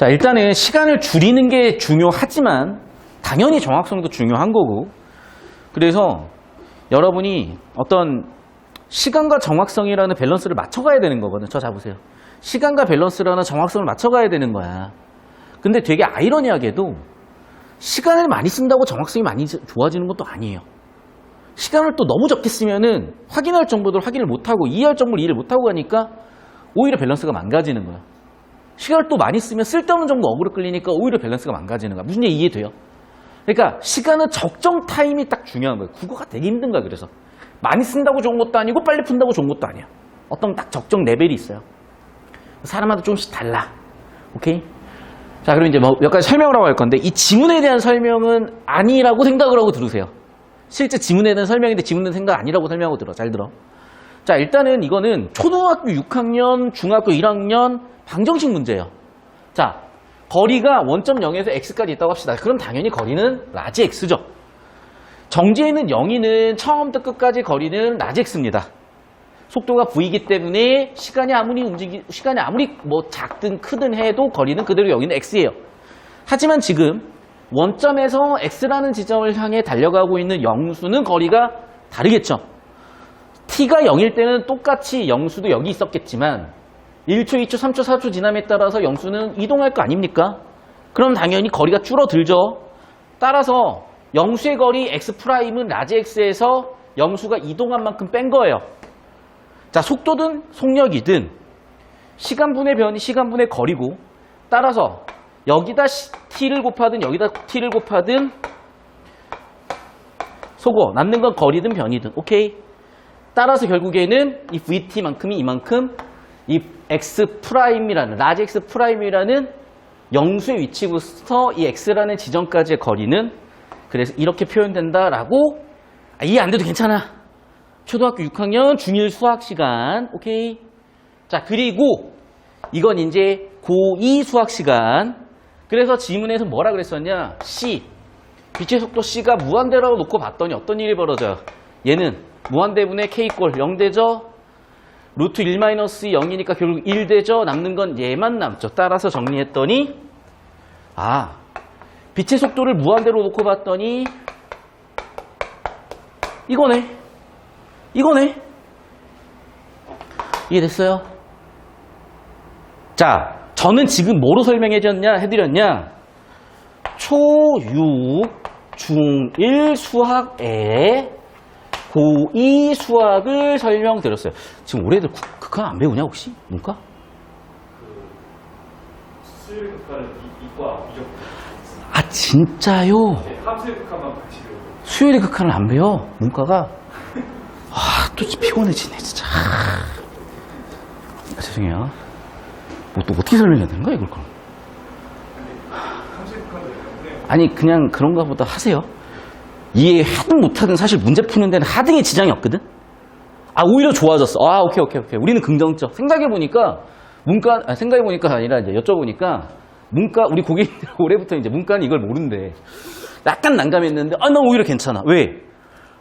자, 일단은 시간을 줄이는 게 중요하지만 당연히 정확성도 중요한 거고, 그래서 여러분이 어떤 시간과 정확성이라는 밸런스를 맞춰가야 되는 거거든. 저 잡으세요. 시간과 밸런스라는 정확성을 맞춰가야 되는 거야. 근데 되게 아이러니하게도 시간을 많이 쓴다고 정확성이 많이 좋아지는 것도 아니에요. 시간을 또 너무 적게 쓰면은 확인할 정보들 확인을 못하고 이해할 정보를 이해를 못하고 가니까 오히려 밸런스가 망가지는 거야. 시간을 또 많이 쓰면 쓸데없는 정보 어그로 끌리니까 오히려 밸런스가 망가지는 거야. 무슨 얘기 이해돼요? 그러니까 시간은 적정 타임이 딱 중요한 거예요. 국어가 되게 힘든 거야. 그래서 많이 쓴다고 좋은 것도 아니고 빨리 푼다고 좋은 것도 아니야. 어떤 딱 적정 레벨이 있어요. 사람마다 조금씩 달라. 오케이? 자, 그럼 이제 뭐 몇 가지 설명을 하고 할 건데 이 지문에 대한 설명은 아니라고 생각을 하고 들으세요. 실제 지문에 대한 설명인데 지문에 대한 생각 아니라고 설명하고 들어. 잘 들어. 자, 일단은 이거는 초등학교 6학년, 중학교 1학년 방정식 문제예요. 자, 거리가 원점 0에서 x까지 있다고 합시다. 그럼 당연히 거리는 라지 x죠. 정지에는 0이는 처음부터 끝까지 거리는 라지 x입니다. 속도가 v이기 때문에 시간이 아무리 뭐 작든 크든 해도 거리는 그대로 여기는 x예요. 하지만 지금 원점에서 x라는 지점을 향해 달려가고 있는 영수는 거리가 다르겠죠. t가 0일 때는 똑같이 영수도 여기 있었겠지만 1초, 2초, 3초, 4초 지남에 따라서 영수는 이동할 거 아닙니까? 그럼 당연히 거리가 줄어들죠. 따라서 영수의 거리 x'은 라지 x에서 영수가 이동한 만큼 뺀 거예요. 자, 속도든 속력이든 시간분의 변이 시간분의 거리고, 따라서 여기다 t를 곱하든 여기다 t를 곱하든 속어 남는 건 거리든 변이든 오케이. 따라서 결국에는 이 vt만큼이 이만큼 이 x'이라는 라지 x'이라는 영수의 위치부터 이 x라는 지점까지의 거리는 그래서 이렇게 표현된다라고. 이해 안 돼도 괜찮아. 초등학교 6학년 중1 수학 시간. 오케이. 자, 그리고 이건 이제 고2 수학 시간. 그래서 지문에서 뭐라 그랬었냐? c. 빛의 속도 c가 무한대라고 놓고 봤더니 어떤 일이 벌어져요? 얘는 무한대분의 k 꼴 0되죠? 루트 1-0이니까 결국 1되죠? 남는 건 얘만 남죠. 따라서 정리했더니 빛의 속도를 무한대로 놓고 봤더니 이거네. 이해됐어요? 자, 저는 지금 뭐로 해드렸냐? 초6, 중1 수학에 고2 수학을 설명드렸어요. 지금 우리 애들 극한 안 배우냐 혹시? 문과? 수열 극한은 이과 무조건. 진짜요? 네, 함수의 극한만 같이 배우고. 수열의 극한을 안 배워? 문과가? 또 피곤해지네 진짜. 죄송해요. 또 어떻게 설명해야 되는 거야 이걸 그럼? 함수의 극한도 배우네요. 아니 그냥 그런가 보다 하세요. 이해하든 못하든 사실 문제 푸는 데는 하등에 지장이 없거든? 오히려 좋아졌어. 오케이. 우리는 긍정적. 생각해보니까 아니라 이제 여쭤보니까 문과, 우리 고객님들 올해부터 이제 문과는 이걸 모른대. 약간 난감했는데, 난 오히려 괜찮아. 왜?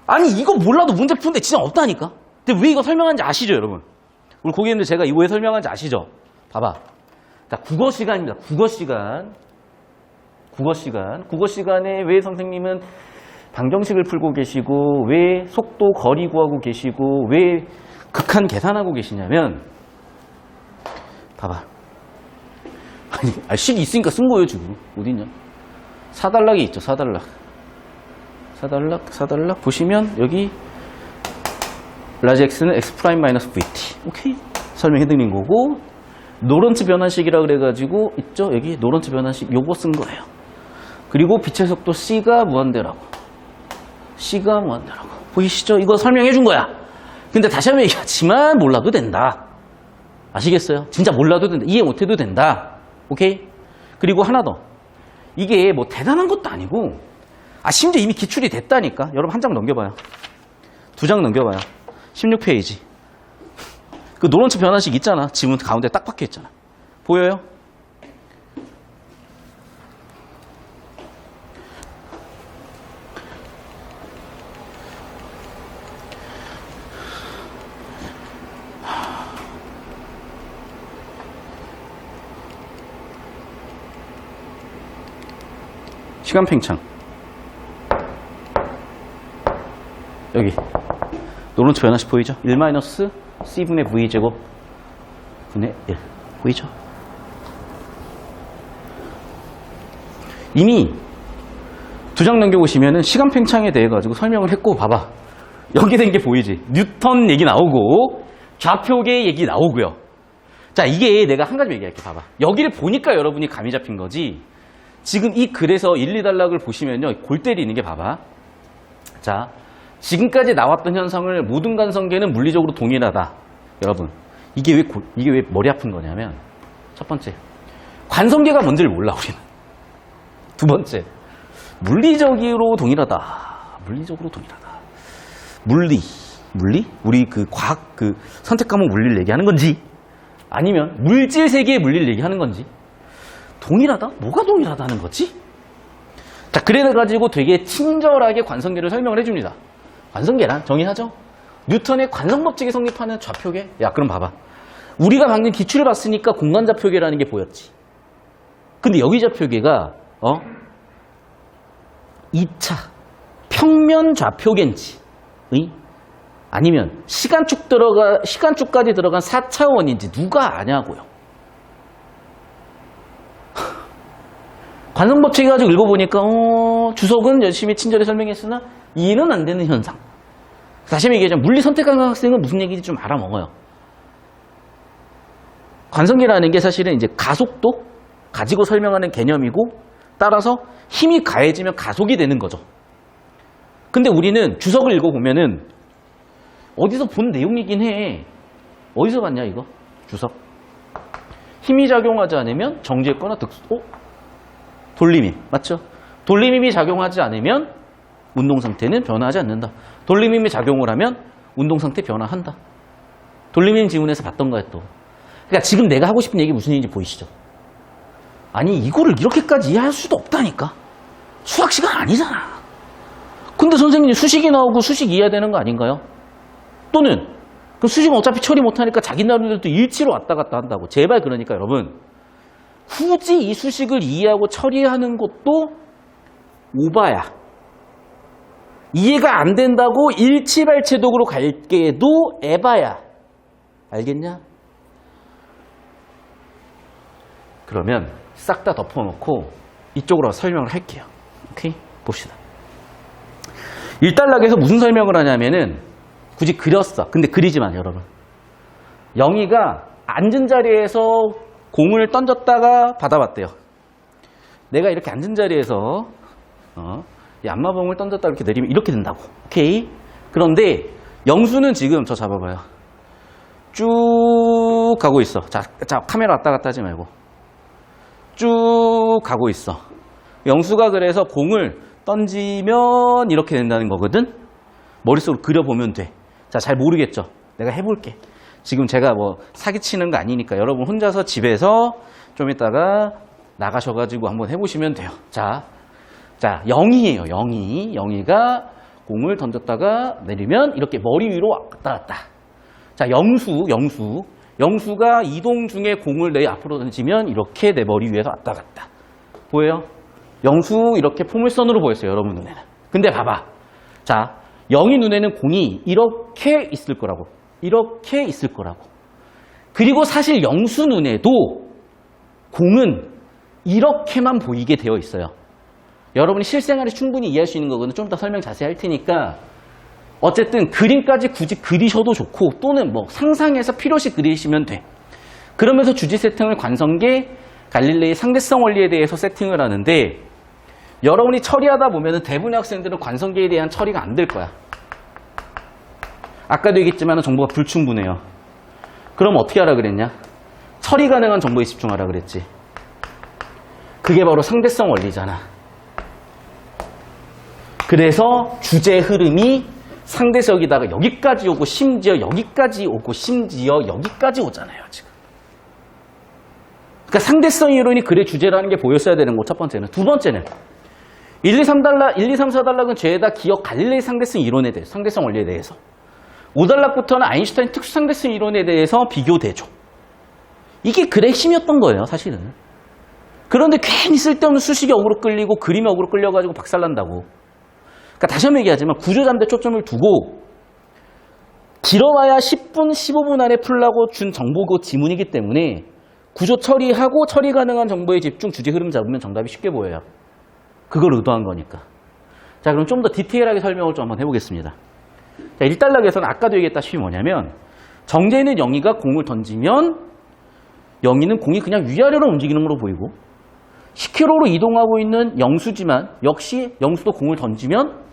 아니, 이거 몰라도 문제 푸는데 지장 없다니까? 근데 왜 이거 설명하는지 아시죠, 여러분? 우리 고객님들 제가 이거 왜 설명하는지 아시죠? 봐봐. 자, 국어 시간입니다. 국어 시간에 왜 선생님은 방정식을 풀고 계시고 왜 속도 거리 구하고 계시고 왜 극한 계산하고 계시냐면 봐봐. 식이 있으니까 쓴 거예요 지금. 어딨냐? 사단락이 있죠. 사단락 보시면 여기 라지 x는 x'-vt. 오케이. 설명해드린 거고, 노런츠 변환식이라 그래가지고 있죠. 여기 노런츠 변환식 요거 쓴 거예요. 그리고 빛의 속도 c가 무한대라고. 보이시죠? 이거 설명해 준 거야. 근데 다시 한번 얘기하지만 몰라도 된다. 아시겠어요? 진짜 몰라도 된다. 이해 못해도 된다. 오케이? 그리고 하나 더. 이게 뭐 대단한 것도 아니고, 심지어 이미 기출이 됐다니까. 여러분 한 장 넘겨봐요. 2장 넘겨봐요. 16페이지. 그 노런츠 변환식 있잖아. 지문 가운데 딱 박혀 있잖아. 보여요? 시간 팽창. 여기 노른츠 변화식 보이죠? 1-C분의 V제곱 분의 1 보이죠? 이미 두 장 넘겨보시면은 시간 팽창에 대해 가지고 설명을 했고, 봐봐. 여기 된 게 보이지? 뉴턴 얘기 나오고 좌표계 얘기 나오고요. 자, 이게 내가 한 가지 얘기할게. 봐봐. 여기를 보니까 여러분이 감이 잡힌 거지. 지금 이 글에서 1, 2단락을 보시면요, 골 때리는 게 봐봐. 자, 지금까지 나왔던 현상을 모든 관성계는 물리적으로 동일하다. 여러분, 이게 왜 머리 아픈 거냐면, 첫 번째, 관성계가 뭔지를 몰라 우리는. 두 번째, 물리적으로 동일하다. 물리적으로 동일하다. 물리? 우리 그 과학 그 선택 과목 물리를 얘기하는 건지, 아니면 물질 세계의 물리를 얘기하는 건지. 동일하다? 뭐가 동일하다는 거지? 자, 그래가지고 되게 친절하게 관성계를 설명을 해줍니다. 관성계란 정의하죠? 뉴턴의 관성법칙이 성립하는 좌표계? 야, 그럼 봐봐. 우리가 방금 기출을 봤으니까 공간 좌표계라는 게 보였지. 근데 여기 좌표계가 2차 평면 좌표계인지, 아니면 시간축까지 들어간 4차원인지 누가 아냐고요. 관성법칙 가지고 읽어보니까 주석은 열심히 친절히 설명했으나 이해는 안 되는 현상. 다시 얘기하자면 물리 선택한 학생은 무슨 얘기인지 좀 알아먹어요. 관성계라는 게 사실은 이제 가속도 가지고 설명하는 개념이고, 따라서 힘이 가해지면 가속이 되는 거죠. 근데 우리는 주석을 읽어보면은 어디서 본 내용이긴 해. 어디서 봤냐 이거? 주석. 힘이 작용하지 않으면 정지했거나 돌림힘. 맞죠? 돌림힘이 작용하지 않으면 운동상태는 변화하지 않는다. 돌림힘이 작용을 하면 운동상태 변화한다. 돌림힘 지문에서 봤던 거야 또. 그러니까 지금 내가 하고 싶은 얘기 무슨 얘기인지 보이시죠? 아니, 이거를 이렇게까지 이해할 수도 없다니까. 수학 시간 아니잖아. 근데 선생님이 수식이 나오고 수식 이해해야 되는 거 아닌가요? 또는 그 수식은 어차피 처리 못하니까 자기 나름대로 또 일치로 왔다 갔다 한다고. 제발, 그러니까 여러분, 굳이 이 수식을 이해하고 처리하는 것도 오바야. 이해가 안 된다고 일치발체독으로 갈게도 에바야. 알겠냐? 그러면 싹 다 덮어놓고 이쪽으로 설명을 할게요. 오케이? 봅시다. 1단락에서 무슨 설명을 하냐면은 굳이 그렸어. 근데 그리지 마, 여러분. 영희가 앉은 자리에서 공을 던졌다가 받아봤대요. 내가 이렇게 앉은 자리에서 이 안마봉을 던졌다 이렇게 내리면 이렇게 된다고. 오케이? 그런데 영수는 지금 저 잡아봐요. 쭉 가고 있어. 자, 카메라 왔다 갔다 하지 말고. 쭉 가고 있어. 영수가 그래서 공을 던지면 이렇게 된다는 거거든. 머릿속으로 그려보면 돼. 자, 잘 모르겠죠? 내가 해볼게. 지금 제가 뭐 사기치는 거 아니니까 여러분 혼자서 집에서 좀 이따가 나가셔가지고 한번 해보시면 돼요. 자, 영희예요. 영희가 공을 던졌다가 내리면 이렇게 머리 위로 왔다 갔다. 자, 영수가 이동 중에 공을 내 앞으로 던지면 이렇게 내 머리 위에서 왔다 갔다. 보여요? 영수 이렇게 포물선으로 보였어요, 여러분 눈에는. 근데 봐봐. 자, 영희 눈에는 공이 이렇게 있을 거라고. 이렇게 있을 거라고. 그리고 사실 영수 눈에도 공은 이렇게만 보이게 되어 있어요. 여러분이 실생활에 충분히 이해할 수 있는 거거든요. 좀 더 설명 자세히 할 테니까. 어쨌든 그림까지 굳이 그리셔도 좋고, 또는 뭐 상상해서 필요시 그리시면 돼. 그러면서 주지 세팅을 관성계, 갈릴레이 상대성 원리에 대해서 세팅을 하는데, 여러분이 처리하다 보면 대부분의 학생들은 관성계에 대한 처리가 안 될 거야. 아까도 얘기했지만 정보가 불충분해요. 그럼 어떻게 하라 그랬냐? 처리 가능한 정보에 집중하라 그랬지. 그게 바로 상대성 원리잖아. 그래서 주제 흐름이 상대적이다가 여기까지 오고 심지어 여기까지 오고 심지어 여기까지 오잖아요, 지금. 그러니까 상대성 이론이 글의 주제라는 게 보였어야 되는 거, 첫 번째는. 두 번째는 1, 2, 3, 4단락은 죄다 기억 갈릴레이 상대성 이론에 대해서, 상대성 원리에 대해서. 5단락부터는 아인슈타인 특수 상대성 이론에 대해서 비교대조. 이게 글의 핵심이었던 거예요, 사실은. 그런데 괜히 쓸데없는 수식이 어그로 끌리고 그림이 어그로 끌려가지고 박살난다고. 그러니까 다시 한번 얘기하지만 구조잠재 초점을 두고 길어봐야 10분, 15분 안에 풀라고 준 정보고 지문이기 때문에 구조 처리하고 처리 가능한 정보에 집중, 주제 흐름 잡으면 정답이 쉽게 보여요. 그걸 의도한 거니까. 자, 그럼 좀 더 디테일하게 설명을 좀 한번 해보겠습니다. 자, 1단락에서는 아까도 얘기했다시피 뭐냐면 정제에 있는 영희가 공을 던지면 영희는 공이 그냥 위아래로 움직이는 걸로 보이고 10km로 이동하고 있는 영수지만 역시 영수도 공을 던지면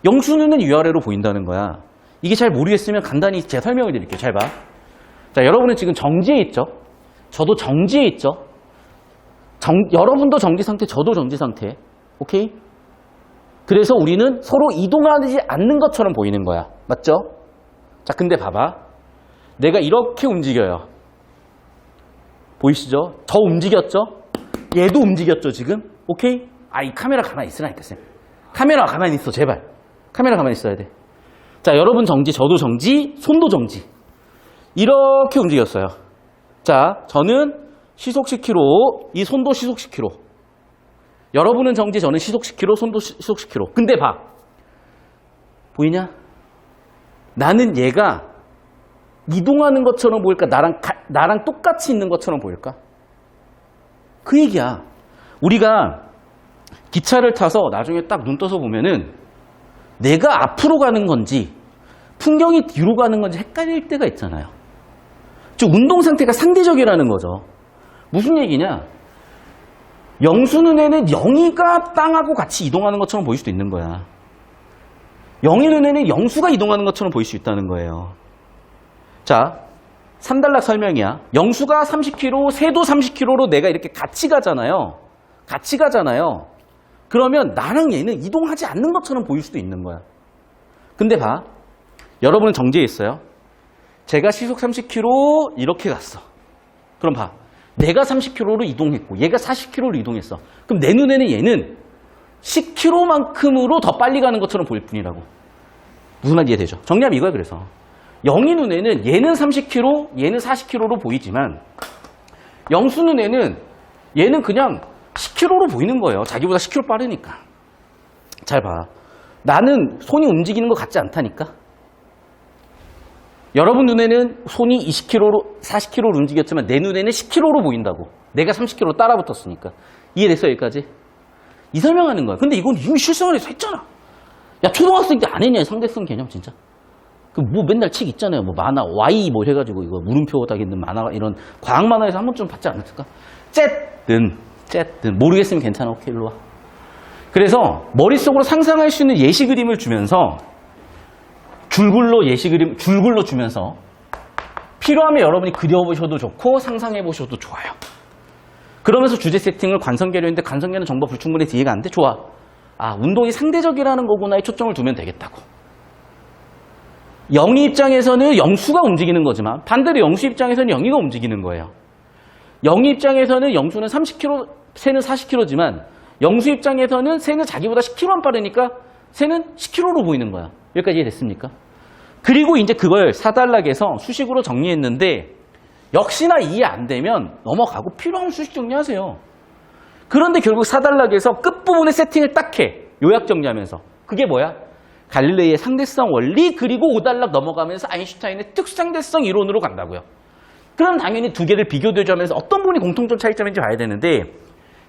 영수 눈은 위아래로 보인다는 거야. 이게 잘 모르겠으면 간단히 제가 설명을 드릴게요. 잘 봐. 자, 여러분은 지금 정지에 있죠? 저도 정지에 있죠? 여러분도 정지 상태, 저도 정지 상태. 오케이? 그래서 우리는 서로 이동하지 않는 것처럼 보이는 거야. 맞죠? 자, 근데 봐봐. 내가 이렇게 움직여요. 보이시죠? 저 움직였죠? 얘도 움직였죠, 지금? 오케이? 아, 이 카메라 가만히 있으라니까, 쌤. 카메라 가만히 있어, 제발. 카메라 가만히 있어야 돼. 자, 여러분 정지, 저도 정지, 손도 정지. 이렇게 움직였어요. 자, 저는 시속 10km, 이 손도 시속 10km. 여러분은 정지, 저는 시속 10km, 손도 시속 10km. 근데 봐. 보이냐? 나는 얘가 이동하는 것처럼 보일까? 나랑 똑같이 있는 것처럼 보일까? 그 얘기야. 우리가 기차를 타서 나중에 딱 눈 떠서 보면은 내가 앞으로 가는 건지 풍경이 뒤로 가는 건지 헷갈릴 때가 있잖아요. 즉 운동 상태가 상대적이라는 거죠. 무슨 얘기냐? 영수 눈에는 영희가 땅하고 같이 이동하는 것처럼 보일 수도 있는 거야. 영희 눈에는 영수가 이동하는 것처럼 보일 수 있다는 거예요. 자, 3단락 설명이야. 영수가 30km, 새도 30km로 내가 이렇게 같이 가잖아요. 같이 가잖아요. 그러면 나랑 얘는 이동하지 않는 것처럼 보일 수도 있는 거야. 근데 봐. 여러분은 정지해 있어요. 제가 시속 30km 이렇게 갔어. 그럼 봐. 내가 30km로 이동했고 얘가 40km로 이동했어. 그럼 내 눈에는 얘는 10km만큼으로 더 빨리 가는 것처럼 보일 뿐이라고. 무슨 말 이해되죠? 정리하면 이거야. 그래서 영희 눈에는 얘는 30km, 얘는 40km로 보이지만 영수 눈에는 얘는 그냥 10km로 보이는 거예요. 자기보다 10km 빠르니까. 잘 봐. 나는 손이 움직이는 것 같지 않다니까. 여러분 눈에는 손이 20km로, 40km로 움직였지만 내 눈에는 10km로 보인다고. 내가 30km 따라 붙었으니까. 이해됐어, 여기까지? 이 설명하는 거야. 근데 이건 이미 실생활에서 했잖아. 야, 초등학생 때 안 했냐, 상대성 개념 진짜. 그 뭐 맨날 책 있잖아요. 뭐 만화, Y 뭐 해가지고 이거 물음표 딱 있는 만화, 이런 과학 만화에서 한 번쯤 봤지 않았을까? 쨌든 모르겠으면 괜찮아. 오케이, 일로 와. 그래서 머릿속으로 상상할 수 있는 예시 그림을 주면서 줄글로 주면서 필요하면 여러분이 그려보셔도 좋고 상상해보셔도 좋아요. 그러면서 주제 세팅을 관성계로 했는데 관성계는 정보 불충분해서 이해가 안 돼? 좋아. 아, 운동이 상대적이라는 거구나에 초점을 두면 되겠다고. 영희 입장에서는 영수가 움직이는 거지만 반대로 영수 입장에서는 영희가 움직이는 거예요. 영희 입장에서는 영수는 30km, 새는 40km지만 영수 입장에서는 새는 자기보다 10km만 빠르니까 새는 10km로 보이는 거야. 여기까지 이해됐습니까? 그리고 이제 그걸 4단락에서 수식으로 정리했는데 역시나 이해 안 되면 넘어가고 필요하면 수식 정리하세요. 그런데 결국 4단락에서 끝부분에 세팅을 딱 해. 요약 정리하면서. 그게 뭐야? 갈릴레이의 상대성 원리 그리고 5단락 넘어가면서 아인슈타인의 특상대성 이론으로 간다고요. 그럼 당연히 두 개를 비교대조하면서 어떤 부분이 공통점 차이점인지 봐야 되는데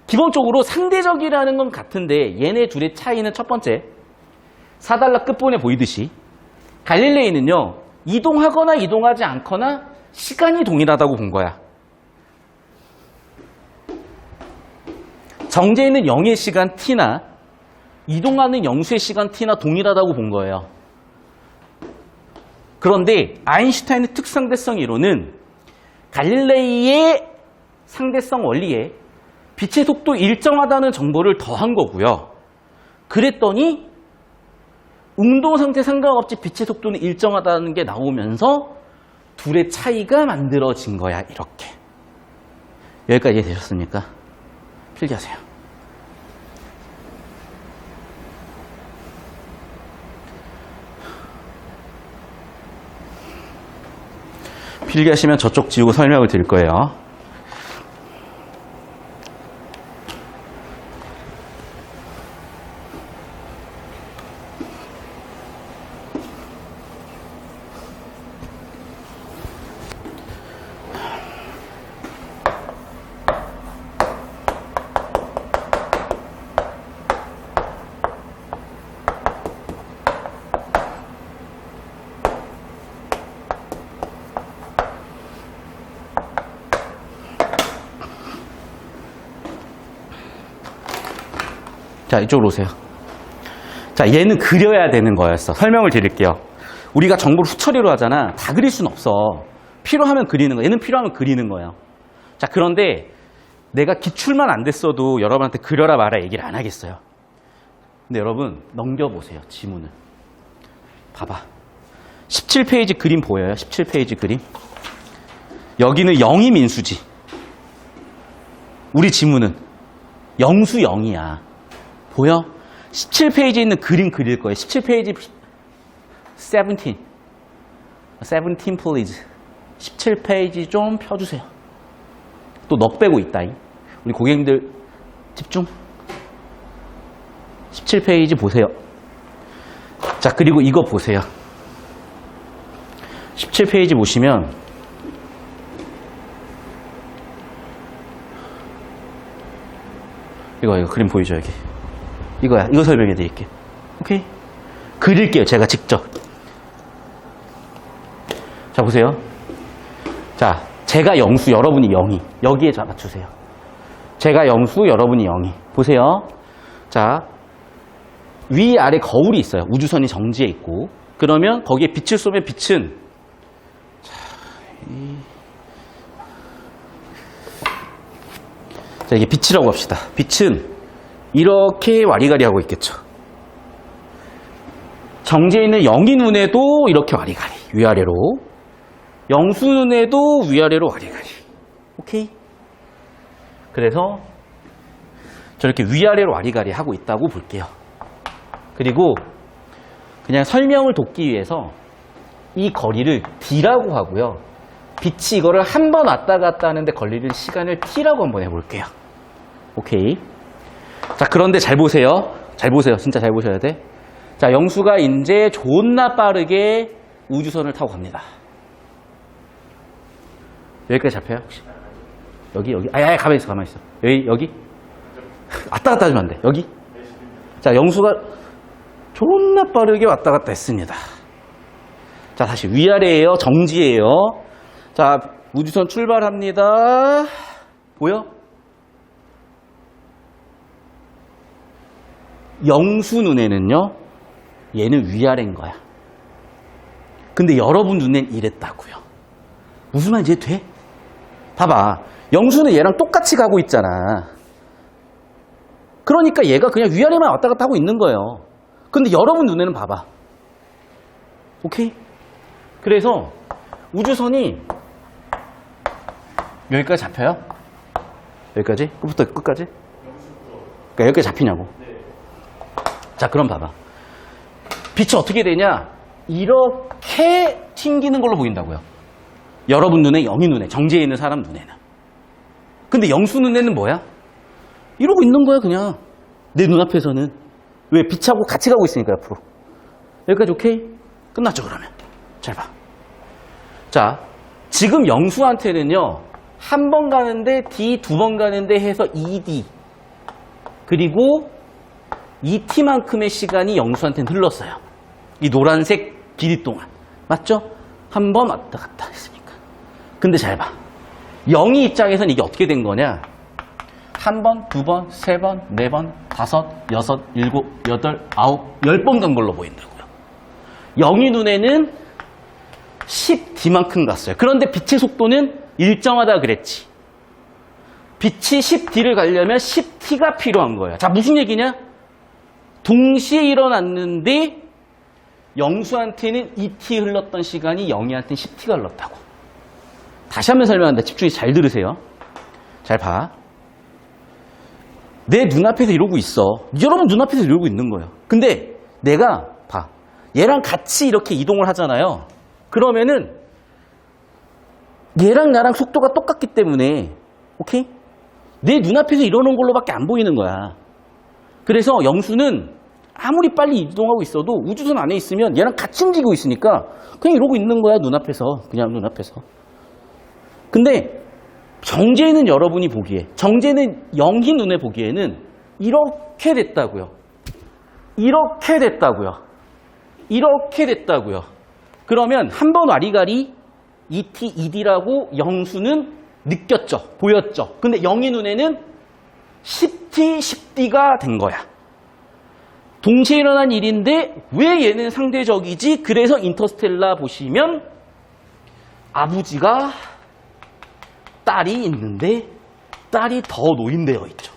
기본적으로 상대적이라는 건 같은데 얘네 둘의 차이는 첫 번째 4단락 끝부분에 보이듯이 갈릴레이는요 이동하거나 이동하지 않거나 시간이 동일하다고 본 거야. 정제에 있는 영의 시간 t나 이동하는 영수의 시간 t나 동일하다고 본 거예요. 그런데 아인슈타인의 특상대성 이론은 갈릴레이의 상대성 원리에 빛의 속도 일정하다는 정보를 더한 거고요. 그랬더니 운동 상태 상관없이 빛의 속도는 일정하다는 게 나오면서 둘의 차이가 만들어진 거야. 이렇게. 여기까지 이해되셨습니까? 필기하세요. 필기하시면 저쪽 지우고 설명을 드릴 거예요. 자, 이쪽으로 오세요. 자, 얘는 그려야 되는 거였어. 설명을 드릴게요. 우리가 정보를 후처리로 하잖아. 다 그릴 순 없어. 필요하면 그리는 거. 얘는 필요하면 그리는 거예요. 자, 그런데 내가 기출만 안 됐어도 여러분한테 그려라 말아 얘기를 안 하겠어요. 근데 여러분 넘겨보세요. 지문을. 봐봐. 17페이지 그림 보여요? 17페이지 그림. 여기는 0이 민수지. 우리 지문은 영수 0이야. 보여? 17페이지에 있는 그림 그릴 거예요. 17페이지 17. 17 please. 17페이지 좀 펴주세요. 또 넉 빼고 있다잉. 우리 고객님들 집중. 17페이지 보세요. 자, 그리고 이거 보세요. 17페이지 보시면 이거 그림 보이죠, 여기. 이거야. 이거 설명해 드릴게요. 오케이? 그릴게요, 제가 직접. 자, 보세요. 자, 제가 영수, 여러분이 0이. 여기에 맞추세요. 제가 영수, 여러분이 0이. 보세요. 자, 위아래 거울이 있어요. 우주선이 정지해 있고. 그러면 거기에 빛을 쏘면 빛은 자, 이게 빛이라고 합시다. 빛은 이렇게 와리가리 하고 있겠죠. 정지해 있는 영이 눈에도 이렇게 와리가리. 위아래로. 영수 눈에도 위아래로 와리가리. 오케이? 그래서 저렇게 위아래로 와리가리 하고 있다고 볼게요. 그리고 그냥 설명을 돕기 위해서 이 거리를 D라고 하고요. 빛이 이거를 한 번 왔다 갔다 하는데 걸리는 시간을 T라고 한번 해볼게요. 오케이. 자, 그런데 잘 보세요. 잘 보세요. 진짜 잘 보셔야 돼. 자, 영수가 이제 존나 빠르게 우주선을 타고 갑니다. 여기까지 잡혀요? 혹시? 여기? 아야, 가만히 있어, 가만히 있어. 여기? 왔다 갔다 하면 안 돼. 여기? 자, 영수가 존나 빠르게 왔다 갔다 했습니다. 자, 다시 위아래예요? 정지예요? 자, 우주선 출발합니다. 보여? 영수 눈에는요, 얘는 위아래인 거야. 근데 여러분 눈엔 이랬다고요. 무슨 말인지 돼? 봐봐. 영수는 얘랑 똑같이 가고 있잖아. 그러니까 얘가 그냥 위아래만 왔다 갔다 하고 있는 거예요. 근데 여러분 눈에는 봐봐. 오케이? 그래서 우주선이 여기까지 잡혀요? 여기까지? 끝부터 끝까지? 그러니까 여기까지 잡히냐고. 자, 그럼 봐봐. 빛이 어떻게 되냐? 이렇게 튕기는 걸로 보인다고요. 여러분 눈에, 영희 눈에, 정지해 있는 사람 눈에는. 근데 영수 눈에는 뭐야? 이러고 있는 거야, 그냥. 내 눈앞에서는. 왜? 빛하고 같이 가고 있으니까, 옆으로. 여기까지 오케이? 끝났죠, 그러면. 잘 봐. 자, 지금 영수한테는요, 한 번 가는데 D, 두 번 가는데 해서 2D. 그리고 2T만큼의 시간이 영수한테는 흘렀어요. 이 노란색 길이 동안. 맞죠? 한 번 왔다 갔다 했으니까. 근데 잘 봐. 영희 입장에서는 이게 어떻게 된 거냐? 한 번, 두 번, 세 번, 네 번, 다섯, 여섯, 일곱, 여덟, 아홉, 10번 간 걸로 보인다고요. 영희 눈에는 10D만큼 갔어요. 그런데 빛의 속도는 일정하다 그랬지. 빛이 10D를 가려면 10T가 필요한 거야. 자, 무슨 얘기냐? 동시에 일어났는데 영수한테는 2T 흘렀던 시간이 영희한테는 10T가 흘렀다고. 다시 한번 설명한다. 집중해서 잘 들으세요. 잘 봐. 내 눈앞에서 이러고 있어. 여러분 눈앞에서 이러고 있는 거예요. 근데 내가 봐. 얘랑 같이 이렇게 이동을 하잖아요. 그러면은 얘랑 나랑 속도가 똑같기 때문에 오케이? 내 눈앞에서 이러는 걸로밖에 안 보이는 거야. 그래서 영수는 아무리 빨리 이동하고 있어도 우주선 안에 있으면 얘랑 같이 움직이고 있으니까 그냥 이러고 있는 거야, 눈앞에서. 그냥 눈앞에서. 근데 정제는 여러분이 보기에, 정제는 영희 눈에 보기에는 이렇게 됐다고요. 이렇게 됐다고요. 이렇게 됐다고요. 그러면 한 번 와리가리 2T, 2D라고 영수는 느꼈죠. 보였죠. 근데 영희 눈에는 10T, 10D가 된 거야. 동시에 일어난 일인데 왜 얘는 상대적이지? 그래서 인터스텔라 보시면 아버지가 딸이 있는데 딸이 더 노인되어 있죠.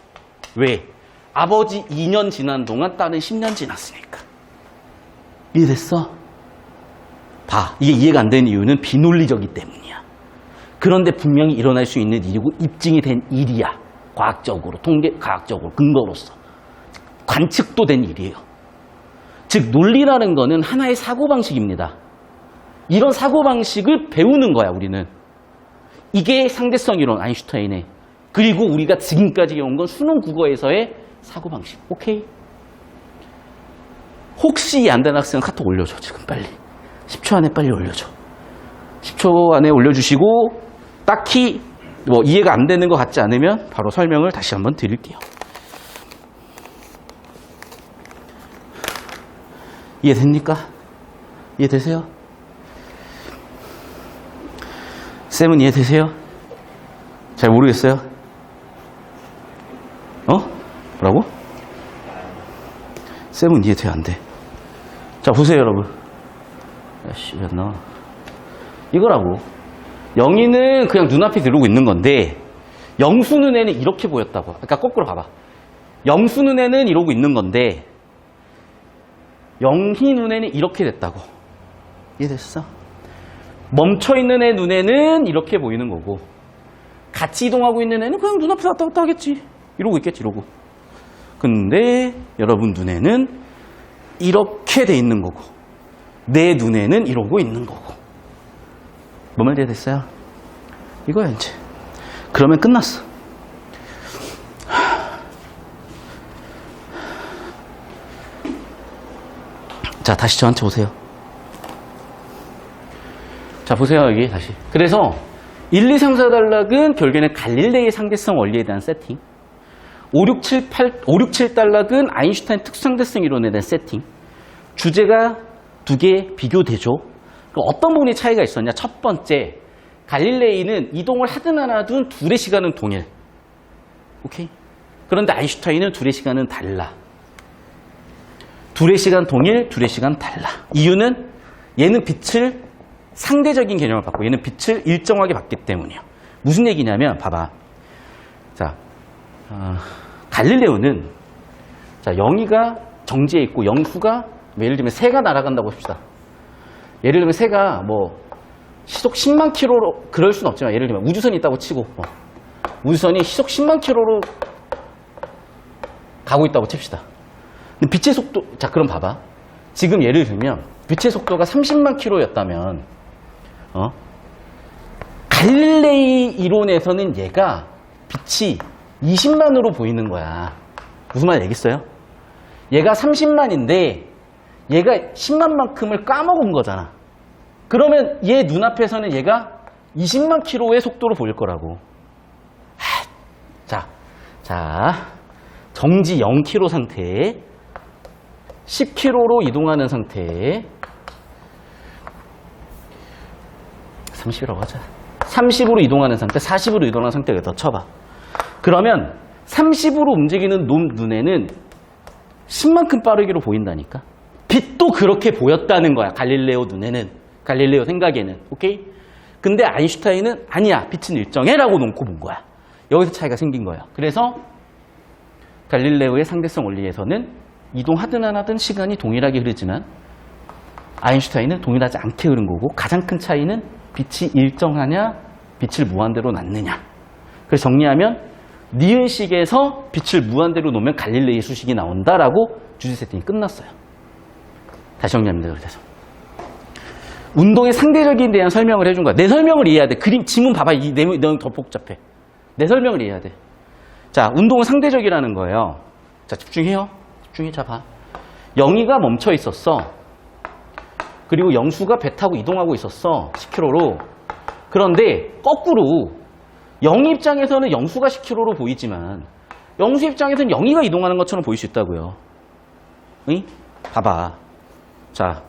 왜? 아버지 2년 지난 동안 딸은 10년 지났으니까. 이해됐어? 봐. 이게 이해가 안 되는 이유는 비논리적이기 때문이야. 그런데 분명히 일어날 수 있는 일이고 입증이 된 일이야. 과학적으로, 과학적으로, 근거로서. 관측도 된 일이에요. 즉, 논리라는 거는 하나의 사고방식입니다. 이런 사고방식을 배우는 거야, 우리는. 이게 상대성 이론, 아인슈타인의. 그리고 우리가 지금까지 배운 건 수능 국어에서의 사고방식. 오케이? 혹시 이 안 되는 학생은 카톡 올려줘, 지금 빨리. 10초 안에 빨리 올려줘. 10초 안에 올려주시고, 딱히 뭐 이해가 안 되는 것 같지 않으면 바로 설명을 다시 한번 드릴게요. 이해됩니까? 이해되세요? 쌤은 이해되세요? 잘 모르겠어요? 뭐라고? 쌤은 이해돼, 안 돼. 자, 보세요, 여러분. 야씨, 왜 안 나와? 이거라고. 영희는 그냥 눈앞에 들어오고 있는 건데, 영수 눈에는 이렇게 보였다고. 그러니까 거꾸로 봐봐. 영수 눈에는 이러고 있는 건데, 영희 눈에는 이렇게 됐다고. 이해됐어? 멈춰있는 애 눈에는 이렇게 보이는 거고, 같이 이동하고 있는 애는 그냥 눈앞에 왔다 갔다 하겠지. 이러고 있겠지, 이러고. 근데 여러분 눈에는 이렇게 돼 있는 거고, 내 눈에는 이러고 있는 거고. 뭔 말 이해됐어요? 이거야, 이제. 그러면 끝났어. 자, 다시 저한테 오세요. 자, 보세요, 여기 다시. 그래서 1, 2, 3, 4단락은 결국에는 갈릴레이의 상대성 원리에 대한 세팅. 5, 6, 7, 7단락은 아인슈타인 특수상대성 이론에 대한 세팅. 주제가 두 개 비교되죠. 어떤 부분이 차이가 있었냐? 첫 번째, 갈릴레이는 이동을 하든 안 하든 둘의 시간은 동일. 오케이? 그런데 아인슈타인은 둘의 시간은 달라. 둘의 시간 동일, 둘의 시간 달라. 이유는 얘는 빛을 상대적인 개념을 받고 얘는 빛을 일정하게 받기 때문이에요. 무슨 얘기냐면 봐봐. 자, 갈릴레오는 자, 영희가 정지해 있고 영수가 예를 들면 새가 날아간다고 합시다. 예를 들면 새가 뭐 시속 10만 킬로로 그럴 수는 없지만 예를 들면 우주선이 있다고 치고 우주선이 시속 10만 킬로로 가고 있다고 칩시다. 근데 빛의 속도, 자, 그럼 봐봐. 지금 예를 들면 빛의 속도가 30만 킬로였다면 갈릴레이 이론에서는 얘가 빛이 20만으로 보이는 거야. 무슨 말 알겠어요? 얘가 30만인데 얘가 10만만큼을 까먹은 거잖아. 그러면 얘 눈앞에서는 얘가 20만 킬로의 속도로 보일 거라고. 자, 정지 0km 상태에 10km로 이동하는 상태에 30이라고 하자. 30으로 이동하는 상태, 40으로 이동하는 상태에 더 쳐봐. 그러면 30으로 움직이는 놈 눈에는 10만큼 빠르기로 보인다니까. 빛도 그렇게 보였다는 거야. 갈릴레오 눈에는. 갈릴레오 생각에는. 오케이? 근데 아인슈타인은 아니야. 빛은 일정해 라고 놓고 본 거야. 여기서 차이가 생긴 거야. 그래서 갈릴레오의 상대성 원리에서는 이동하든 안 하든 시간이 동일하게 흐르지만 아인슈타인은 동일하지 않게 흐른 거고 가장 큰 차이는 빛이 일정하냐 빛을 무한대로 낳느냐. 그래서 정리하면 니은식에서 빛을 무한대로 놓으면 갈릴레이 수식이 나온다라고 주제 세팅이 끝났어요. 다시 정리합니다. 그래서 운동의 상대적인 대한 설명을 해준 거야. 내 설명을 이해해야 돼. 그림 지문 봐봐. 이 내용이 너무 더 복잡해. 내 설명을 이해해야 돼. 자, 운동은 상대적이라는 거예요. 자, 집중해요. 집중해. 자, 봐. 영희가 멈춰 있었어. 그리고 영수가 배 타고 이동하고 있었어. 10km로. 그런데 거꾸로 영희 입장에서는 영수가 10km로 보이지만 영수 입장에서는 영희가 이동하는 것처럼 보일 수 있다고요. 응? 봐봐. 자,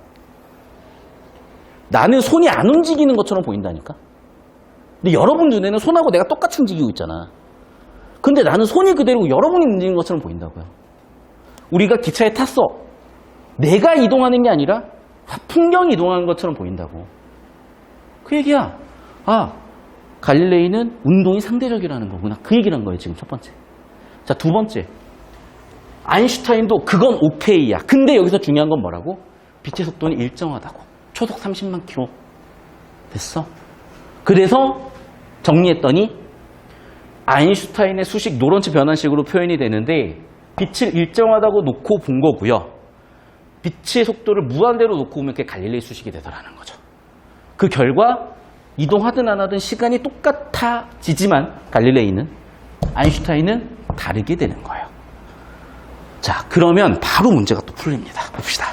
나는 손이 안 움직이는 것처럼 보인다니까. 근데 여러분 눈에는 손하고 내가 똑같이 움직이고 있잖아. 근데 나는 손이 그대로고 여러분이 움직이는 것처럼 보인다고요. 우리가 기차에 탔어. 내가 이동하는 게 아니라 풍경이 이동하는 것처럼 보인다고. 그 얘기야. 아, 갈릴레이는 운동이 상대적이라는 거구나. 그 얘기를 한 거예요, 지금 첫 번째. 자, 두 번째. 아인슈타인도 그건 오케이야. 근데 여기서 중요한 건 뭐라고? 빛의 속도는 일정하다고. 초속 30만 킬로. 됐어? 그래서 정리했더니 아인슈타인의 수식 노런츠 변환식으로 표현이 되는데 빛을 일정하다고 놓고 본 거고요. 빛의 속도를 무한대로 놓고 보면 그게 갈릴레이 수식이 되더라는 거죠. 그 결과 이동하든 안 하든 시간이 똑같아지지만 갈릴레이는 아인슈타인은 다르게 되는 거예요. 자, 그러면 바로 문제가 또 풀립니다. 봅시다.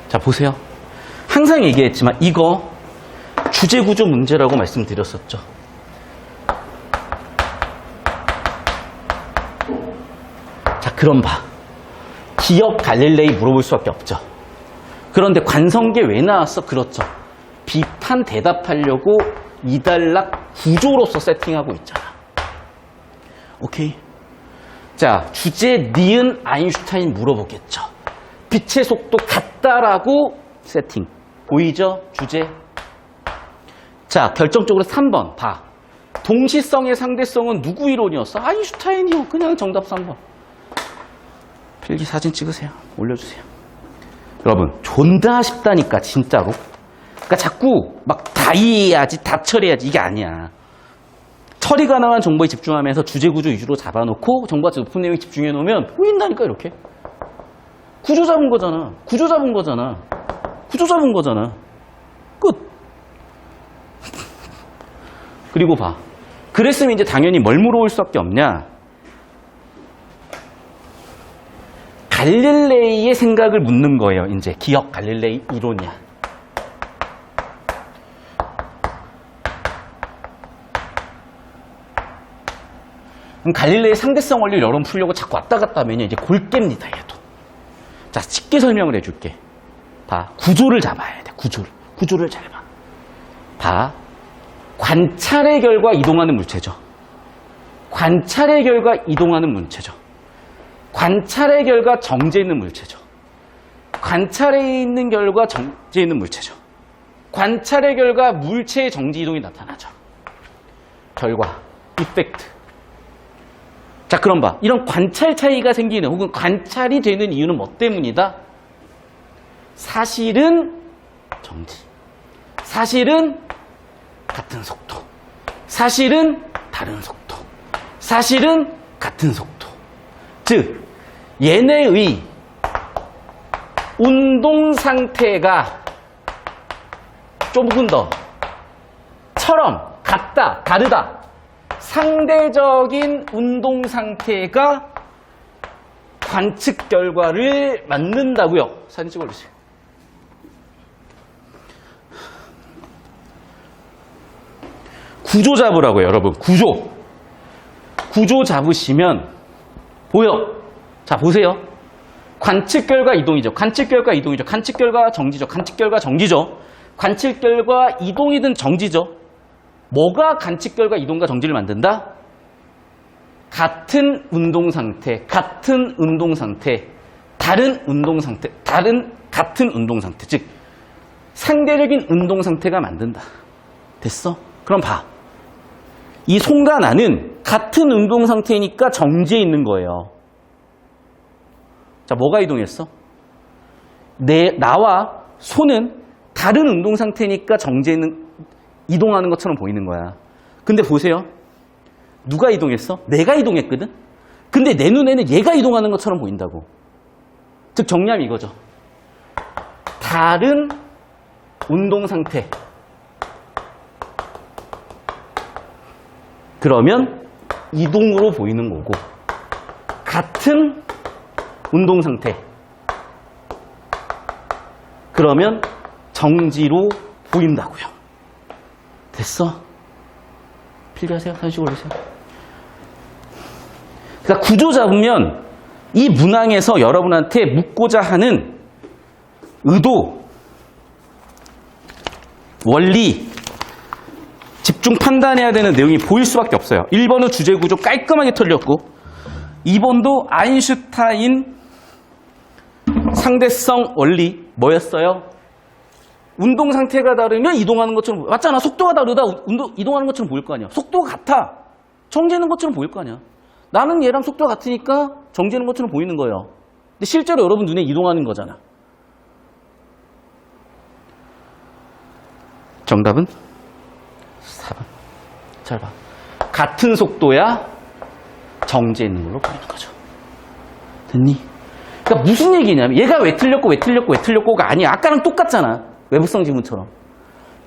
자, 보세요. 항상 얘기했지만 이거 주제구조 문제라고 말씀드렸었죠. 자, 그럼 봐. 기억 갈릴레이 물어볼 수밖에 없죠. 그런데 관성계 왜 나왔어? 그렇죠. 비판 대답하려고 이단락 구조로서 세팅하고 있잖아. 오케이. 자, 주제 니은 아인슈타인 물어보겠죠. 빛의 속도 같다라고 세팅. 보이죠? 주제. 자, 결정적으로 3번 봐. 동시성의 상대성은 누구 이론이었어? 아인슈타인이요. 그냥 정답 3번. 필기 사진 찍으세요. 올려주세요. 여러분, 존나 쉽다니까, 진짜로. 그러니까 자꾸 막 다 이해해야지, 다 처리해야지, 이게 아니야. 처리 가능한 정보에 집중하면서 주제 구조 위주로 잡아놓고 정보가 높은 내용에 집중해 놓으면 보인다니까, 이렇게. 구조 잡은 거잖아. 구조 잡은 거잖아. 구조 잡은 거잖아. 끝. 그리고 봐. 그랬으면 이제 당연히 뭘 물어볼 수밖에 없냐? 갈릴레이의 생각을 묻는 거예요. 이제 기억 갈릴레이 이론이야. 그럼 갈릴레이의 상대성 원리를 여러분 풀려고 자꾸 왔다 갔다 하면 이제 골깹니다, 얘도. 자, 쉽게 설명을 해줄게. 봐. 구조를 잡아야 돼. 구조를 잘 봐. 봐. 관찰의 결과 이동하는 물체죠. 관찰의 결과 이동하는 물체죠. 관찰의 결과 정제 있는 물체죠. 관찰에 있는 결과 정제 있는 물체죠. 관찰의 결과 물체의 정지 이동이 나타나죠. 결과, 이펙트. 자, 그럼 봐. 이런 관찰 차이가 생기는 혹은 관찰이 되는 이유는 뭐 때문이다? 사실은 정지. 사실은 같은 속도. 사실은 다른 속도. 사실은 같은 속도. 즉, 얘네의 운동 상태가 조금 더 처럼 같다, 다르다. 상대적인 운동 상태가 관측 결과를 만든다고요. 사진 찍어주세요. 구조 잡으라고요, 여러분. 구조 잡으시면 보여. 자, 보세요. 관측 결과 이동이죠. 관측 결과 이동이죠. 관측 결과 정지죠. 관측 결과 정지죠. 관측 결과 이동이든 정지죠. 뭐가 관측 결과 이동과 정지를 만든다? 같은 운동 상태, 같은 운동 상태, 다른 운동 상태, 같은 운동 상태. 즉, 상대적인 운동 상태가 만든다. 됐어? 그럼 봐. 이 손과 나는 같은 운동 상태니까 정지해 있는 거예요. 자, 뭐가 이동했어? 나와 손은 다른 운동 상태니까 정지해 있는, 이동하는 것처럼 보이는 거야. 근데 보세요. 누가 이동했어? 내가 이동했거든? 근데 내 눈에는 얘가 이동하는 것처럼 보인다고. 즉, 정리하면 이거죠. 다른 운동 상태. 그러면 이동으로 보이는 거고, 같은 운동 상태. 그러면 정지로 보인다고요. 됐어? 필기하세요. 사진 올리세요. 그러니까 구조 잡으면 이 문항에서 여러분한테 묻고자 하는 의도, 원리, 집중 판단해야 되는 내용이 보일 수밖에 없어요. 1번은 주제 구조 깔끔하게 털렸고 2번도 아인슈타인 상대성 원리 뭐였어요? 운동 상태가 다르면 이동하는 것처럼 맞잖아. 속도가 다르다 이동하는 것처럼 보일 거 아니야. 속도가 같아. 정지하는 것처럼 보일 거 아니야. 나는 얘랑 속도가 같으니까 정지하는 것처럼 보이는 거예요. 근데 실제로 여러분 눈에 이동하는 거잖아. 정답은 4번. 잘 봐. 같은 속도야 정지해 있는 걸로 보이는 거죠. 됐니? 그러니까 무슨 얘기냐면 얘가 왜 틀렸고가 아니야. 아까랑 똑같잖아. 외부성 지문처럼.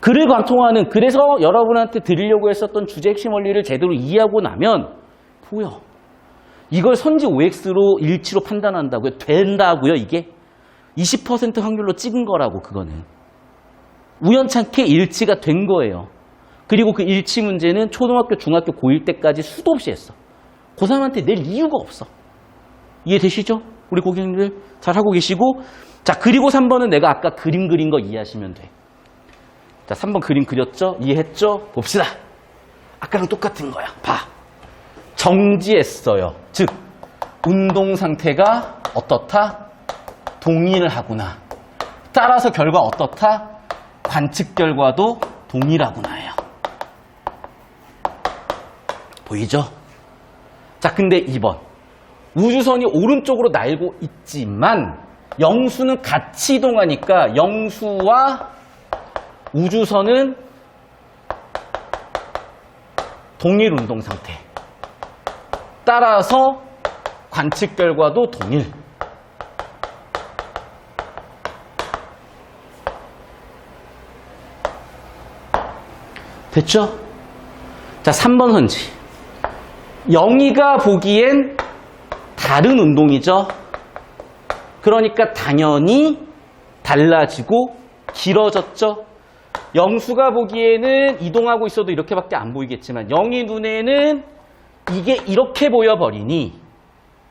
글을 관통하는 그래서 여러분한테 드리려고 했었던 주제 핵심 원리를 제대로 이해하고 나면 보여. 이걸 선지 OX로 일치로 판단한다고요? 된다고요 이게? 20% 확률로 찍은 거라고 그거는. 우연찮게 일치가 된 거예요. 그리고 그 일치 문제는 초등학교, 중학교, 고1 때까지 수도 없이 했어. 고3한테 낼 이유가 없어. 이해되시죠? 우리 고객님들 잘 하고 계시고 자 그리고 3번은 내가 아까 그림 그린 거 이해하시면 돼. 자 3번 그림 그렸죠? 이해했죠? 봅시다. 아까랑 똑같은 거야. 봐. 정지했어요. 즉 운동 상태가 어떻다? 동일하구나. 따라서 결과 어떻다? 관측 결과도 동일하구나예요. 보이죠? 자 근데 2번 우주선이 오른쪽으로 날고 있지만 영수는 같이 이동하니까 영수와 우주선은 동일 운동 상태. 따라서 관측 결과도 동일. 됐죠? 자, 3번 선지. 영희가 보기엔 다른 운동이죠. 그러니까 당연히 달라지고 길어졌죠. 영수가 보기에는 이동하고 있어도 이렇게밖에 안 보이겠지만 영희 눈에는 이게 이렇게 보여버리니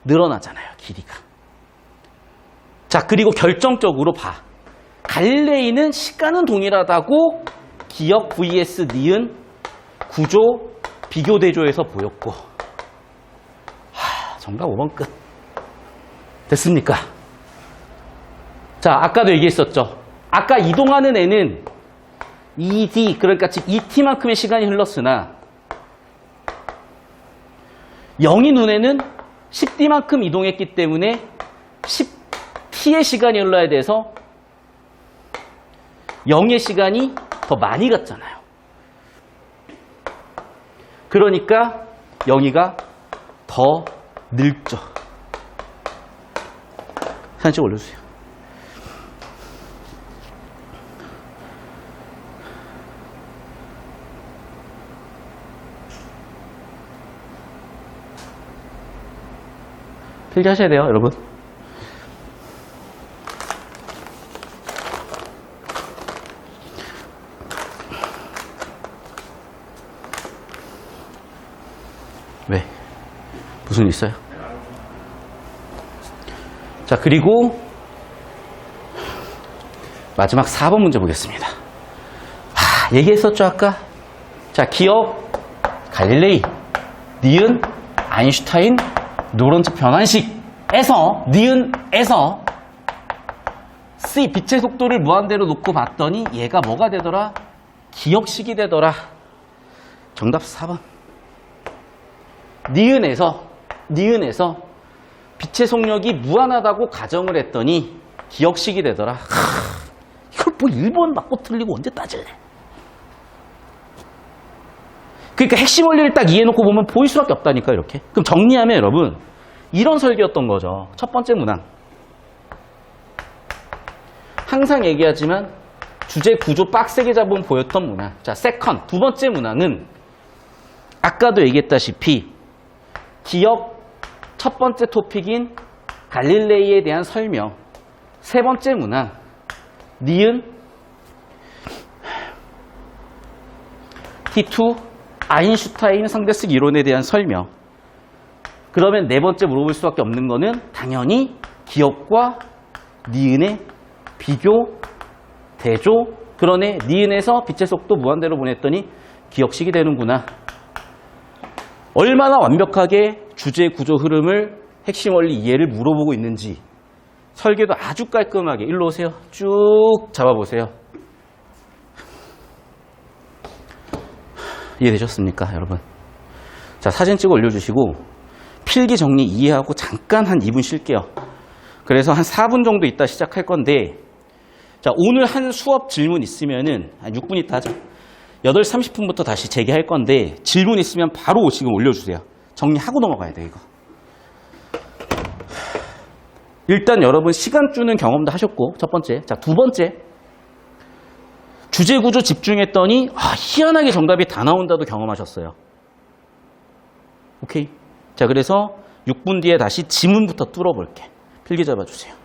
늘어나잖아요. 길이가. 자 그리고 결정적으로 봐. 갈릴레이는 시간은 동일하다고 기억 vs 니은 구조 비교 대조해서 보였고 정답 5번 끝. 됐습니까? 자, 아까도 얘기했었죠. 아까 이동하는 애는 ED, 그러니까 즉 ET만큼의 시간이 흘렀으나 영희 눈에는 10D만큼 이동했기 때문에 10T의 시간이 흘러야 돼서 영의 시간이 더 많이 갔잖아요. 그러니까 영희가 더 늙죠. 사진 좀 올려주세요. 필기하셔야 돼요, 여러분. 왜? 무슨 일 있어요? 자, 그리고 마지막 4번 문제 보겠습니다. 얘기했었죠, 아까? 자, 기억, 갈릴레이, 니은, 아인슈타인, 노런츠 변환식에서 니은에서 C 빛의 속도를 무한대로 놓고 봤더니 얘가 뭐가 되더라? 기억식이 되더라. 정답 4번. 니은에서 빛의 속력이 무한하다고 가정을 했더니 기억식이 되더라. 이걸 뭐 1번 맞고 틀리고 언제 따질래? 그러니까 핵심 원리를 딱 이해해놓고 보면 보일 수밖에 없다니까 이렇게. 그럼 정리하면 여러분 이런 설계였던 거죠. 첫 번째 문항. 항상 얘기하지만 주제 구조 빡세게 잡으면 보였던 문항. 자, 세컨. 두 번째 문항은 아까도 얘기했다시피 기억 첫 번째 토픽인 갈릴레이에 대한 설명. 세 번째 문항. 니은 T2 아인슈타인 상대식 이론에 대한 설명. 그러면 네 번째 물어볼 수밖에 없는 거는 당연히 기억과 니은의 비교, 대조. 그러네 니은에서 빛의 속도 무한대로 보냈더니 기억식이 되는구나. 얼마나 완벽하게 주제, 구조, 흐름을 핵심 원리 이해를 물어보고 있는지 설계도 아주 깔끔하게 일로 오세요. 쭉 잡아보세요. 이해되셨습니까, 여러분? 자, 사진 찍어 올려주시고 필기 정리 이해하고 잠깐 한 2분 쉴게요. 그래서 한 4분 정도 있다 시작할 건데, 자, 오늘 한 수업 질문 있으면은 한 6분 있다 하자. 8시 30분부터 다시 재개할 건데 질문 있으면 바로 지금 올려주세요. 정리하고 넘어가야 돼, 이거. 일단 여러분 시간 주는 경험도 하셨고, 첫 번째. 자, 두 번째. 주제 구조 집중했더니 희한하게 정답이 다 나온다도 경험하셨어요. 오케이? 자, 그래서 6분 뒤에 다시 지문부터 뚫어볼게. 필기 잡아주세요.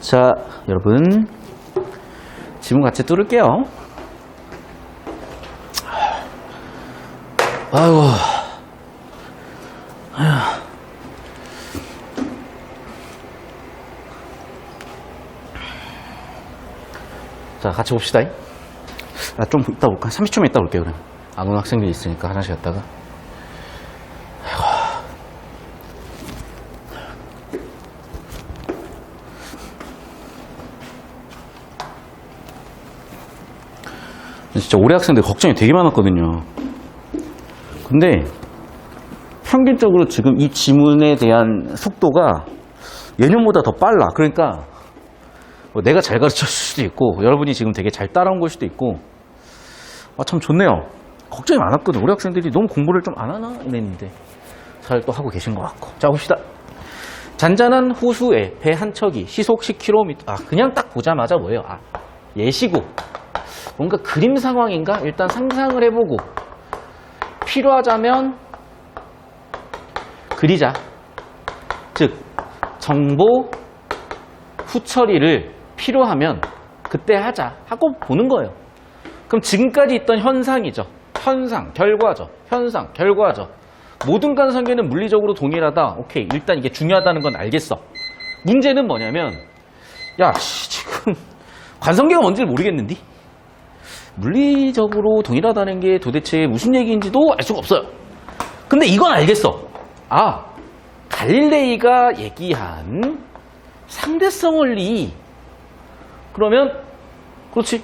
자, 여러분. 지문 같이 뚫을게요. 아이고. 아휴. 자, 같이 봅시다. 좀 이따 볼까? 30초만 이따 볼게요, 그럼. 안 오는 학생들이 있으니까 화장실 갔다가. 진짜 올해 학생들 걱정이 되게 많았거든요. 근데 평균적으로 지금 이 지문에 대한 속도가 예년보다 더 빨라. 그러니까 뭐 내가 잘 가르쳐 줄 수도 있고 여러분이 지금 되게 잘 따라온 걸 수도 있고 참 좋네요. 걱정이 많았거든. 우리 학생들이 너무 공부를 좀 안 하나 이랬는데 잘 또 하고 계신 것 같고. 자, 봅시다. 잔잔한 호수에 배 한 척이 시속 10km. 그냥 딱 보자마자 뭐예요? 예시고 뭔가 그림 상황인가? 일단 상상을 해보고 필요하자면 그리자. 즉 정보 후처리를 필요하면 그때 하자 하고 보는 거예요. 그럼 지금까지 있던 현상이죠. 현상, 결과죠. 현상, 결과죠. 모든 관성계는 물리적으로 동일하다. 오케이, 일단 이게 중요하다는 건 알겠어. 문제는 뭐냐면 지금 관성계가 뭔지를 모르겠는데 물리적으로 동일하다는 게 도대체 무슨 얘기인지도 알 수가 없어요. 근데 이건 알겠어. 갈릴레이가 얘기한 상대성 원리. 그러면 그렇지.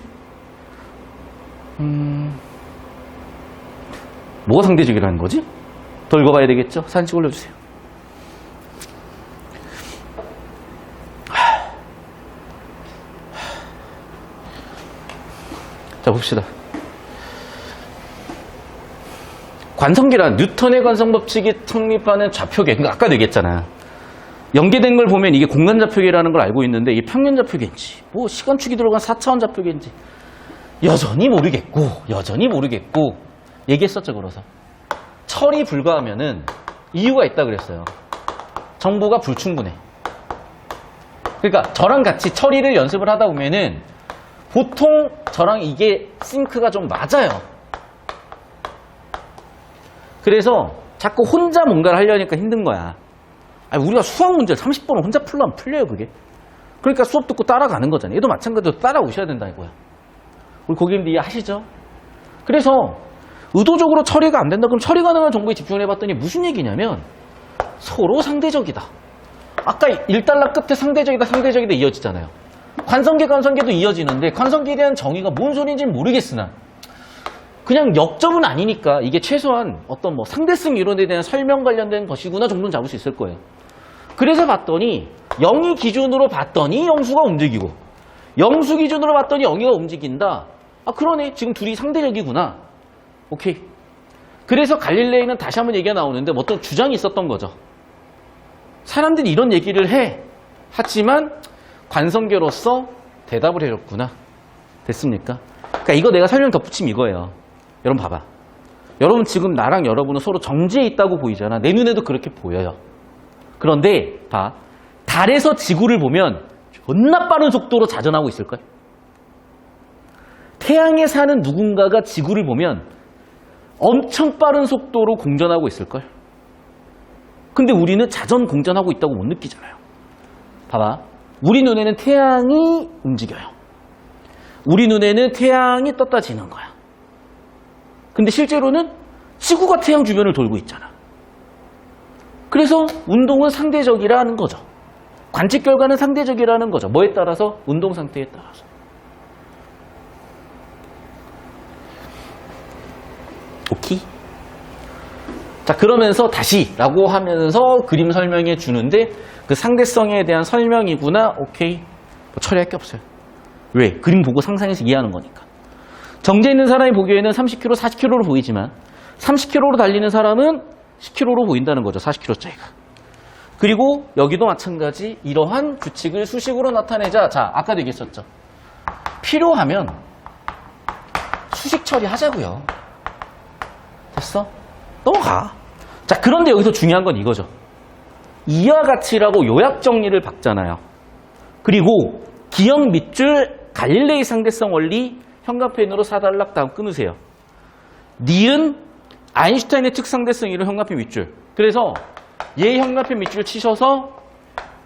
뭐가 상대적이라는 거지? 더 읽어봐야 되겠죠? 사진 찍어 올려주세요. 자, 봅시다. 관성계란 뉴턴의 관성 법칙이 성립하는 좌표계. 그러니까 아까도 얘기했잖아. 연계된 걸 보면 이게 공간 좌표계라는 걸 알고 있는데 이게 평면 좌표계인지 뭐 시간축이 들어간 4차원 좌표계인지 여전히 모르겠고 얘기했었죠. 그래서 처리 불가하면은 이유가 있다 그랬어요. 정보가 불충분해. 그러니까 저랑 같이 처리를 연습을 하다 보면은 보통 저랑 이게 싱크가 좀 맞아요. 그래서 자꾸 혼자 뭔가를 하려니까 힘든 거야. 우리가 수학 문제를 30번을 혼자 풀려면 풀려요, 그게. 그러니까 수업 듣고 따라가는 거잖아요. 얘도 마찬가지로 따라오셔야 된다, 이거야. 우리 고객님들 이해하시죠? 그래서 의도적으로 처리가 안 된다. 그럼 처리 가능한 정보에 집중을 해봤더니 무슨 얘기냐면 서로 상대적이다. 아까 1달러 끝에 상대적이다 이어지잖아요. 관성계도 이어지는데 관성계에 대한 정의가 뭔 소리인지는 모르겠으나 그냥 역점은 아니니까 이게 최소한 어떤 상대성 이론에 대한 설명 관련된 것이구나 정도는 잡을 수 있을 거예요. 그래서 봤더니 0이 기준으로 봤더니 영수가 움직이고 영수 기준으로 봤더니 0이가 움직인다. 그러네. 지금 둘이 상대적이구나. 오케이. 그래서 갈릴레이는 다시 한번 얘기가 나오는데 어떤 주장이 있었던 거죠. 사람들이 이런 얘기를 해. 하지만 관성계로서 대답을 해줬구나. 됐습니까? 그러니까 이거 내가 설명 덧붙이면 이거예요. 여러분 봐봐. 여러분 지금 나랑 여러분은 서로 정지해 있다고 보이잖아. 내 눈에도 그렇게 보여요. 그런데 봐. 달에서 지구를 보면 존나 빠른 속도로 자전하고 있을걸? 태양에 사는 누군가가 지구를 보면 엄청 빠른 속도로 공전하고 있을걸? 근데 우리는 자전 공전하고 있다고 못 느끼잖아요. 봐봐. 우리 눈에는 태양이 움직여요. 우리 눈에는 태양이 떴다 지는 거야. 근데 실제로는 지구가 태양 주변을 돌고 있잖아. 그래서 운동은 상대적이라는 거죠. 관측 결과는 상대적이라는 거죠. 뭐에 따라서? 운동 상태에 따라서. 오케이? 자, 그러면서 다시 라고 하면서 그림 설명해 주는데 그 상대성에 대한 설명이구나. 오케이. 처리할 게 없어요. 왜? 그림 보고 상상해서 이해하는 거니까. 정제 있는 사람이 보기에는 30km, 40km로 보이지만 30km로 달리는 사람은 10km로 보인다는 거죠. 40km짜리가. 그리고 여기도 마찬가지 이러한 규칙을 수식으로 나타내자. 자, 아까도 얘기했었죠. 필요하면 수식 처리하자고요. 됐어? 넘어가. 자, 그런데 여기서 중요한 건 이거죠. 이와 같이라고 요약 정리를 박잖아요. 그리고 기억 밑줄 갈릴레이 상대성 원리 현관펜으로 4단락 다음 끊으세요. 니은 아인슈타인의 특상대성이로 현관펜 밑줄. 그래서 얘 현관펜 밑줄 치셔서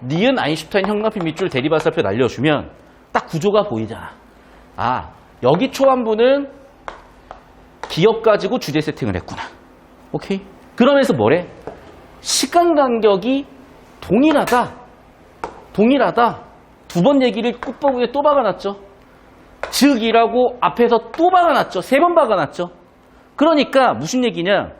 니은 아인슈타인 현관펜 밑줄 대리발사표 날려주면 딱 구조가 보이잖아. 아, 여기 초안부는 기억 가지고 주제 세팅을 했구나. 오케이? 그러면서 뭐래? 시간 간격이 동일하다. 두 번 얘기를 끝부분에 또 박아놨죠. 즉이라고 앞에서 또 박아놨죠. 3번 박아놨죠. 그러니까 무슨 얘기냐?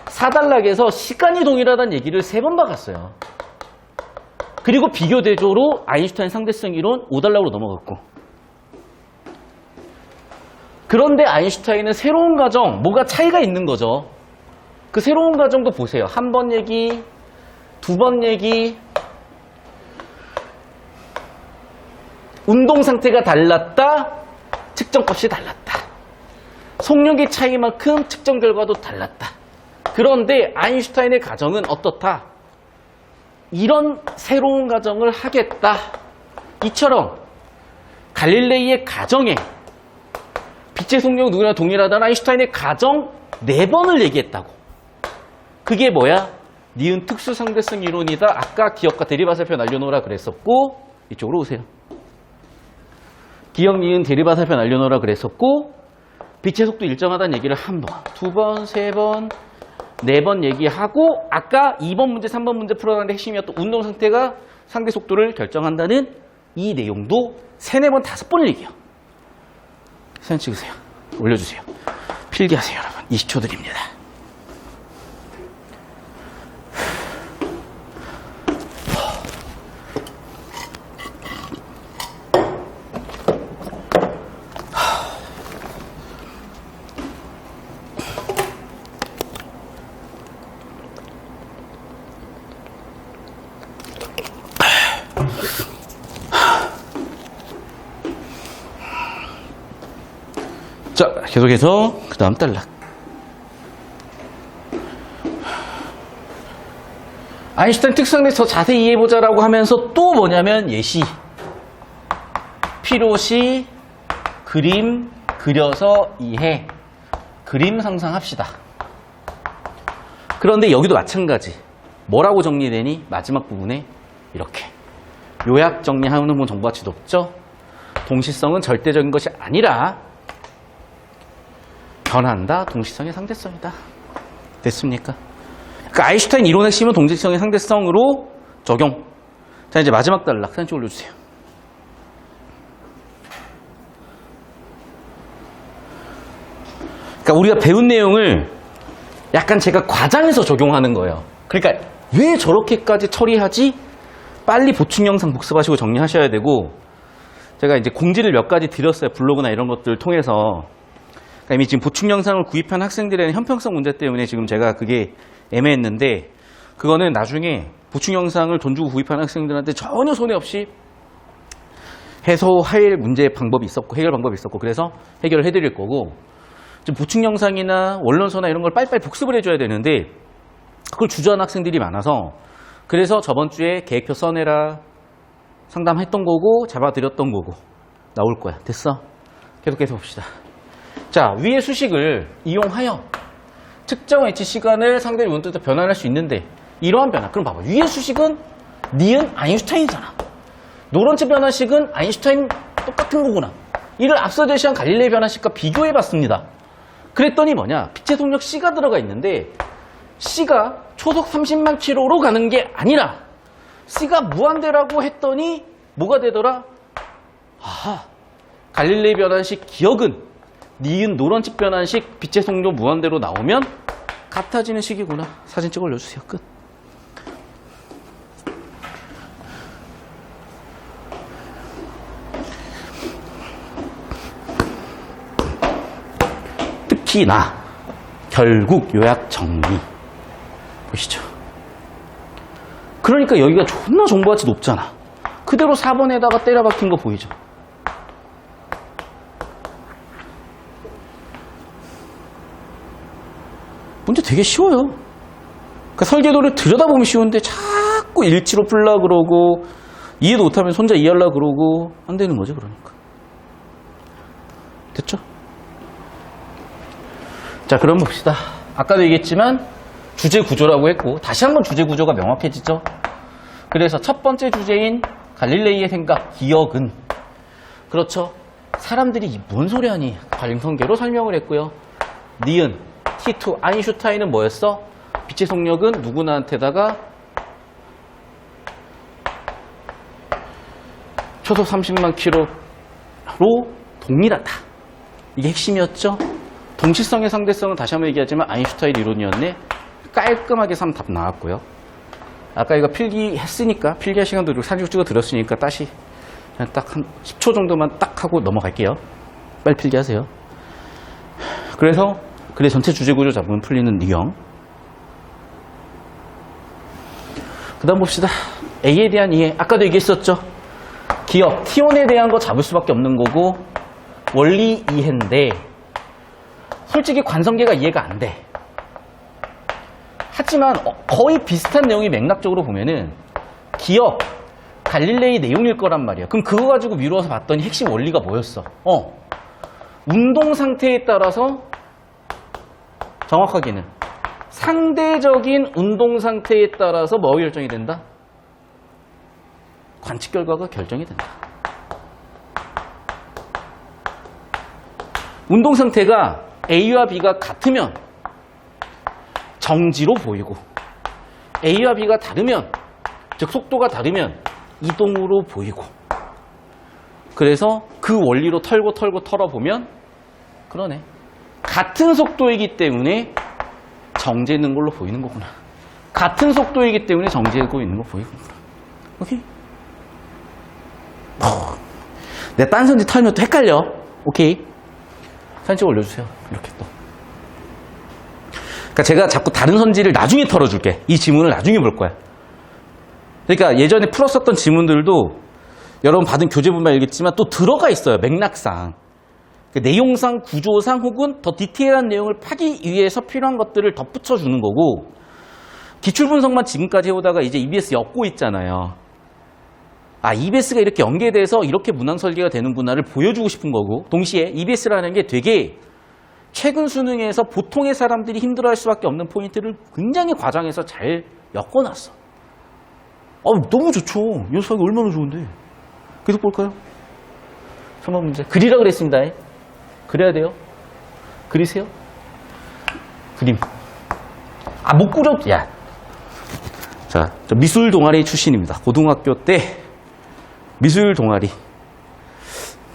4단락에서 시간이 동일하다는 얘기를 3번 박았어요. 그리고 비교 대조로 아인슈타인 상대성 이론 5단락으로 넘어갔고. 그런데 아인슈타인은 새로운 가정, 뭐가 차이가 있는 거죠. 그 새로운 가정도 보세요. 한 번 얘기, 2번 얘기, 운동 상태가 달랐다, 측정값이 달랐다. 속력의 차이만큼 측정 결과도 달랐다. 그런데 아인슈타인의 가정은 어떻다? 이런 새로운 가정을 하겠다. 이처럼 갈릴레이의 가정에 빛의 속력 누구나 동일하다는 아인슈타인의 가정 4번을 얘기했다고. 그게 뭐야? 니은 특수상대성 이론이다. 아까 기억과 대리발사표 날려놓으라 그랬었고, 이쪽으로 오세요. 기억, 니은, 대리발사표 날려놓으라 그랬었고, 빛의 속도 일정하다는 얘기를 1번, 2번, 3번, 4번 얘기하고, 아까 2번 문제, 3번 문제 풀어가는데 핵심이었던 운동 상태가 상대 속도를 결정한다는 이 내용도 3, 4번, 5번을 얘기해요. 사진 찍으세요. 올려주세요. 필기하세요, 여러분. 20초 드립니다. 자, 계속해서 그 다음 단락. 아인슈타인 특성에 대해서 자세히 이해해보자라고 하면서 또 뭐냐면 예시. 필요시 그림 그려서 이해. 그림 상상합시다. 그런데 여기도 마찬가지. 뭐라고 정리되니? 마지막 부분에 이렇게. 요약 정리하는 부분 정보가치도 없죠? 동시성은 절대적인 것이 아니라 변한다. 동시성의 상대성이다. 됐습니까? 그러니까 아인슈타인 이론 핵심은 동시성의 상대성으로 적용. 자, 이제 마지막 단락 사진 올려주세요. 그러니까 우리가 배운 내용을 약간 제가 과장해서 적용하는 거예요. 그러니까 왜 저렇게까지 처리하지? 빨리 보충 영상 복습하시고 정리하셔야 되고, 제가 이제 공지를 몇 가지 드렸어요. 블로그나 이런 것들 통해서. 그러니까 이미 지금 보충 영상을 구입한 학생들의 형평성 문제 때문에 지금 제가 그게 애매했는데, 그거는 나중에 보충 영상을 돈 주고 구입한 학생들한테 전혀 손해 없이 해소할 문제 방법이 있었고, 해결 방법이 있었고, 그래서 해결을 해드릴 거고, 지금 보충 영상이나 원론서나 이런 걸 빨리빨리 복습을 해줘야 되는데, 그걸 주저하는 학생들이 많아서, 그래서 저번 주에 계획표 써내라 상담했던 거고, 잡아드렸던 거고, 나올 거야. 됐어? 계속해서 봅시다. 자, 위의 수식을 이용하여 특정 H 시간을 상대의 운동에 변환할 수 있는데, 이러한 변화. 그럼 봐봐. 위의 수식은 니은 아인슈타인이잖아. 노런츠 변화식은 아인슈타인 똑같은 거구나. 이를 앞서 제시한 갈릴레이 변화식과 비교해 봤습니다. 그랬더니 뭐냐? 빛의 속력 C가 들어가 있는데, C가 초속 30만 킬로로 가는 게 아니라 C가 무한대라고 했더니 뭐가 되더라? 아하, 갈릴레이 변환식 기억은 니은 노런츠 변환식 빛의 속력 무한대로 나오면 같아지는 식이구나. 사진 찍어 올려주세요. 끝. 특히나 결국 요약 정리 보시죠. 그러니까 여기가 존나 정보가치 높잖아. 그대로 4번에다가 때려 박힌 거 보이죠? 문제 되게 쉬워요. 그러니까 설계도를 들여다보면 쉬운데 자꾸 자꾸 일치로 풀라 그러고 이해도 못하면 손자 이해하려 그러고 안 되는 거지 그러니까. 됐죠? 자 그럼 봅시다. 아까도 얘기했지만 주제 구조라고 했고 다시 한번 주제 구조가 명확해지죠. 그래서 첫 번째 주제인 갈릴레이의 생각, 기억은 그렇죠. 사람들이 뭔 소리 하니 관성계로 설명을 했고요. 니은, T2, 아인슈타인은 뭐였어? 빛의 속력은 누구나한테다가 초속 30만 킬로로 동일하다. 이게 핵심이었죠. 동시성의 상대성은 다시 한번 얘기하지만 아인슈타인 이론이었네. 깔끔하게 3답 나왔고요. 아까 이거 필기했으니까 필기할 시간도 그리고 사진 찍어 드렸으니까 다시 그냥 딱 한 10초 정도만 딱 하고 넘어갈게요. 빨리 필기하세요. 그래서 전체 주제 구조 잡으면 풀리는 유형. 그 다음 봅시다. A에 대한 이해. 아까도 얘기했었죠. 기억, T1에 대한 거 잡을 수밖에 없는 거고 원리 이해인데 솔직히 관성계가 이해가 안 돼. 하지만 거의 비슷한 내용이 맥락적으로 보면은 기억, 갈릴레이 내용일 거란 말이야. 그럼 그거 가지고 미루어서 봤더니 핵심 원리가 뭐였어? 운동 상태에 따라서 정확하게는 상대적인 운동 상태에 따라서 뭐가 결정이 된다? 관측 결과가 결정이 된다. 운동 상태가 A와 B가 같으면 정지로 보이고 A와 B가 다르면 즉 속도가 다르면 이동으로 보이고 그래서 그 원리로 털고 털어보면 그러네. 같은 속도이기 때문에 정지있는 걸로 보이는 거구나. 같은 속도이기 때문에 정지하고 있는 거 보이구나. 오케이? 내가 딴 선지 털면 또 헷갈려. 오케이? 사진 찍어 올려주세요. 이렇게 또. 그러니까 제가 자꾸 다른 선지를 나중에 털어줄게. 이 지문을 나중에 볼 거야. 그러니까 예전에 풀었었던 지문들도 여러분 받은 교재본만 알겠지만 또 들어가 있어요. 맥락상. 그러니까 내용상, 구조상 혹은 더 디테일한 내용을 파기 위해서 필요한 것들을 덧붙여주는 거고 기출분석만 지금까지 해오다가 이제 EBS 엮고 있잖아요. 아, EBS가 이렇게 연계돼서 이렇게 문항 설계가 되는구나를 보여주고 싶은 거고 동시에 EBS라는 게 되게 최근 수능에서 보통의 사람들이 힘들어할 수밖에 없는 포인트를 굉장히 과장해서 잘 엮어놨어. 너무 좋죠. 연습하기 얼마나 좋은데. 계속 볼까요? 3번 문제. 그리라 그랬습니다. 그려야 돼요. 그리세요. 그림. 못 그려. 야. 자, 저 미술 동아리 출신입니다. 고등학교 때 미술 동아리.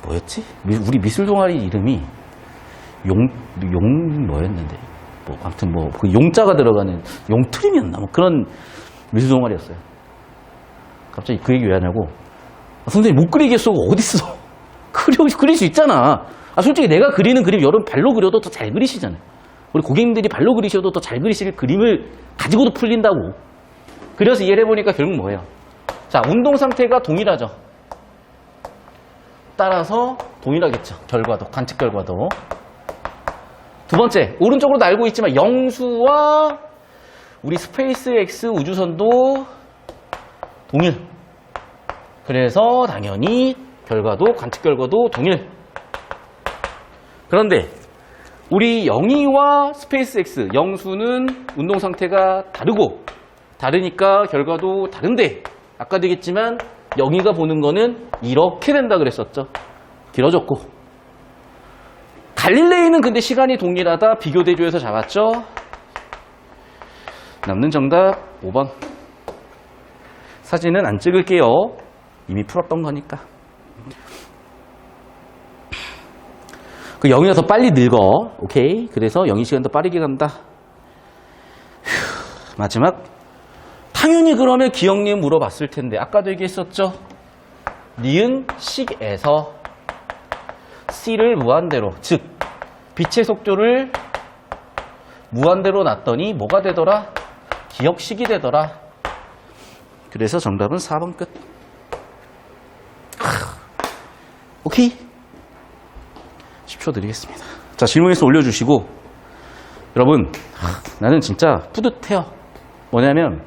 뭐였지? 우리 미술 동아리 이름이 용 뭐였는데. 아무튼 그 용자가 들어가는 용트림이었나? 그런 미술 동아리였어요. 갑자기 그 얘기 왜 하냐고. 선생님 못 그리겠어. 어딨어? 그릴 수 있잖아. 솔직히 내가 그리는 그림 여러분 발로 그려도 더 잘 그리시잖아요. 우리 고객님들이 발로 그리셔도 더 잘 그리실 그림을 가지고도 풀린다고. 그래서 이해를 해보니까 결국 뭐예요? 자, 운동 상태가 동일하죠. 따라서 동일하겠죠. 결과도, 관측 결과도. 두 번째, 오른쪽으로도 알고 있지만 영수와 우리 스페이스 X 우주선도 동일. 그래서 당연히 결과도, 관측 결과도 동일. 그런데 우리 영희와 스페이스 X, 영수는 운동 상태가 다르니까 결과도 다른데 아까도 얘기했지만 영희가 보는 거는 이렇게 된다 그랬었죠. 길어졌고 갈릴레이는 근데 시간이 동일하다. 비교 대조해서 잡았죠. 남는 정답 5번. 사진은 안 찍을게요. 이미 풀었던 거니까. 그 영희가 더 빨리 늙어. 오케이. 그래서 영희 시간 더 빠르게 간다. 마지막. 당연히 그러면 기억니은 물어봤을 텐데 아까도 얘기했었죠. 니은 식에서 C를 무한대로, 즉 빛의 속도를 무한대로 놨더니 뭐가 되더라? 기억식이 되더라. 그래서 정답은 4번 끝. 오케이. 10초 드리겠습니다. 자, 질문에서 올려주시고 여러분 나는 진짜 뿌듯해요. 뭐냐면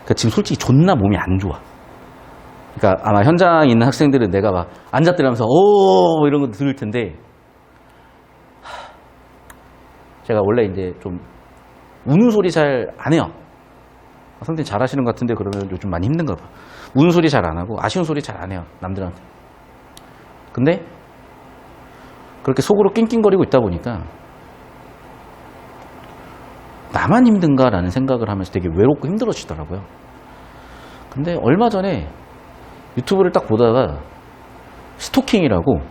그러니까 지금 솔직히 존나 몸이 안 좋아. 그러니까 아마 현장에 있는 학생들은 내가 막 앉았더라면서 오 이런 거 들을 텐데 제가 원래 이제 좀 우는 소리 잘 안 해요. 선생님 잘하시는 것 같은데 그러면 요즘 많이 힘든가 봐. 우는 소리 잘 안 하고 아쉬운 소리 잘 안 해요. 남들한테. 근데 그렇게 속으로 낑낑거리고 있다 보니까 나만 힘든가라는 생각을 하면서 되게 외롭고 힘들어지더라고요. 근데 얼마 전에 유튜브를 딱 보다가 스토킹이라고,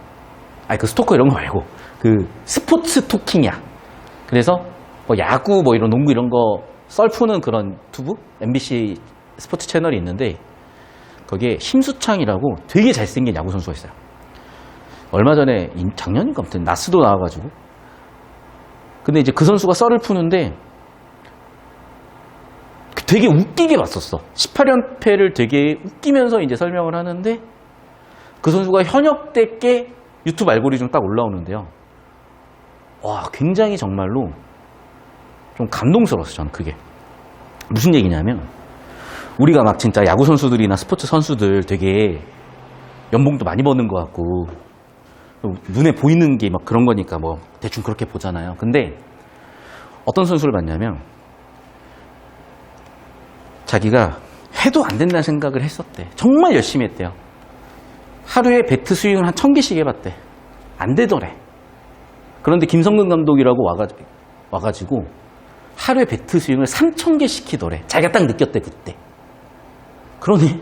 아니 그 스토커 이런 거 말고 그 스포츠 토킹이야. 그래서 뭐 야구 뭐 이런 농구 이런 거 썰 푸는 그런 유튜브 MBC 스포츠 채널이 있는데 거기에 심수창이라고 되게 잘생긴 야구 선수가 있어요. 얼마 전에 작년인가 아무튼 나스도 나와가지고 근데 이제 그 선수가 썰을 푸는데 되게 웃기게 봤었어. 18연패를 되게 웃기면서 이제 설명을 하는데 그 선수가 현역 때께 유튜브 알고리즘 딱 올라오는데요. 와, 굉장히 정말로 좀 감동스러웠어요, 저는 그게. 무슨 얘기냐면 우리가 막 진짜 야구 선수들이나 스포츠 선수들 되게 연봉도 많이 버는 것 같고 눈에 보이는 게 막 그런 거니까 뭐 대충 그렇게 보잖아요. 근데 어떤 선수를 봤냐면 자기가 해도 안 된다는 생각을 했었대. 정말 열심히 했대요. 하루에 배트 스윙을 한 1000개씩 해봤대. 안 되더래. 그런데 김성근 감독이라고 와가지고 하루에 배트 스윙을 3000개 시키더래. 자기가 딱 느꼈대 그때. 그러네.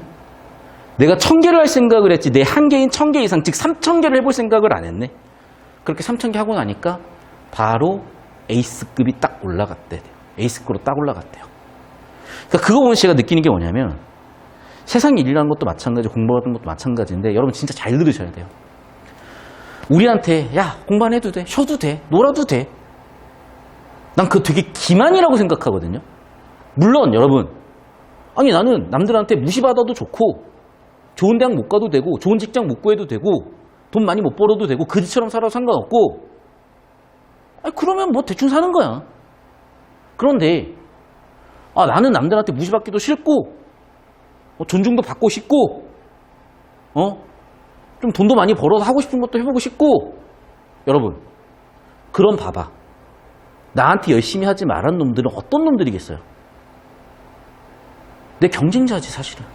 내가 1000개를 할 생각을 했지 내 한계인 1000개 이상 즉 3000개를 해볼 생각을 안 했네. 그렇게 3000개 하고 나니까 바로 에이스급이 딱 올라갔대. 에이스급으로 딱 올라갔대요. 그러니까 그거 보면 제가 느끼는 게 뭐냐면 세상 일이라는 것도 마찬가지고 공부 같은 것도 마찬가지인데 여러분 진짜 잘 들으셔야 돼요. 우리한테 야 공부 안 해도 돼, 쉬어도 돼, 놀아도 돼. 난 그거 되게 기만이라고 생각하거든요. 물론 여러분 아니 나는 남들한테 무시받아도 좋고 좋은 대학 못 가도 되고 좋은 직장 못 구해도 되고 돈 많이 못 벌어도 되고 그지처럼 살아도 상관없고 아니 그러면 뭐 대충 사는 거야. 그런데 아 나는 남들한테 무시받기도 싫고 존중도 받고 싶고 좀 돈도 많이 벌어서 하고 싶은 것도 해보고 싶고 여러분 그럼 봐봐. 나한테 열심히 하지 말란 놈들은 어떤 놈들이겠어요? 내 경쟁자지 사실은.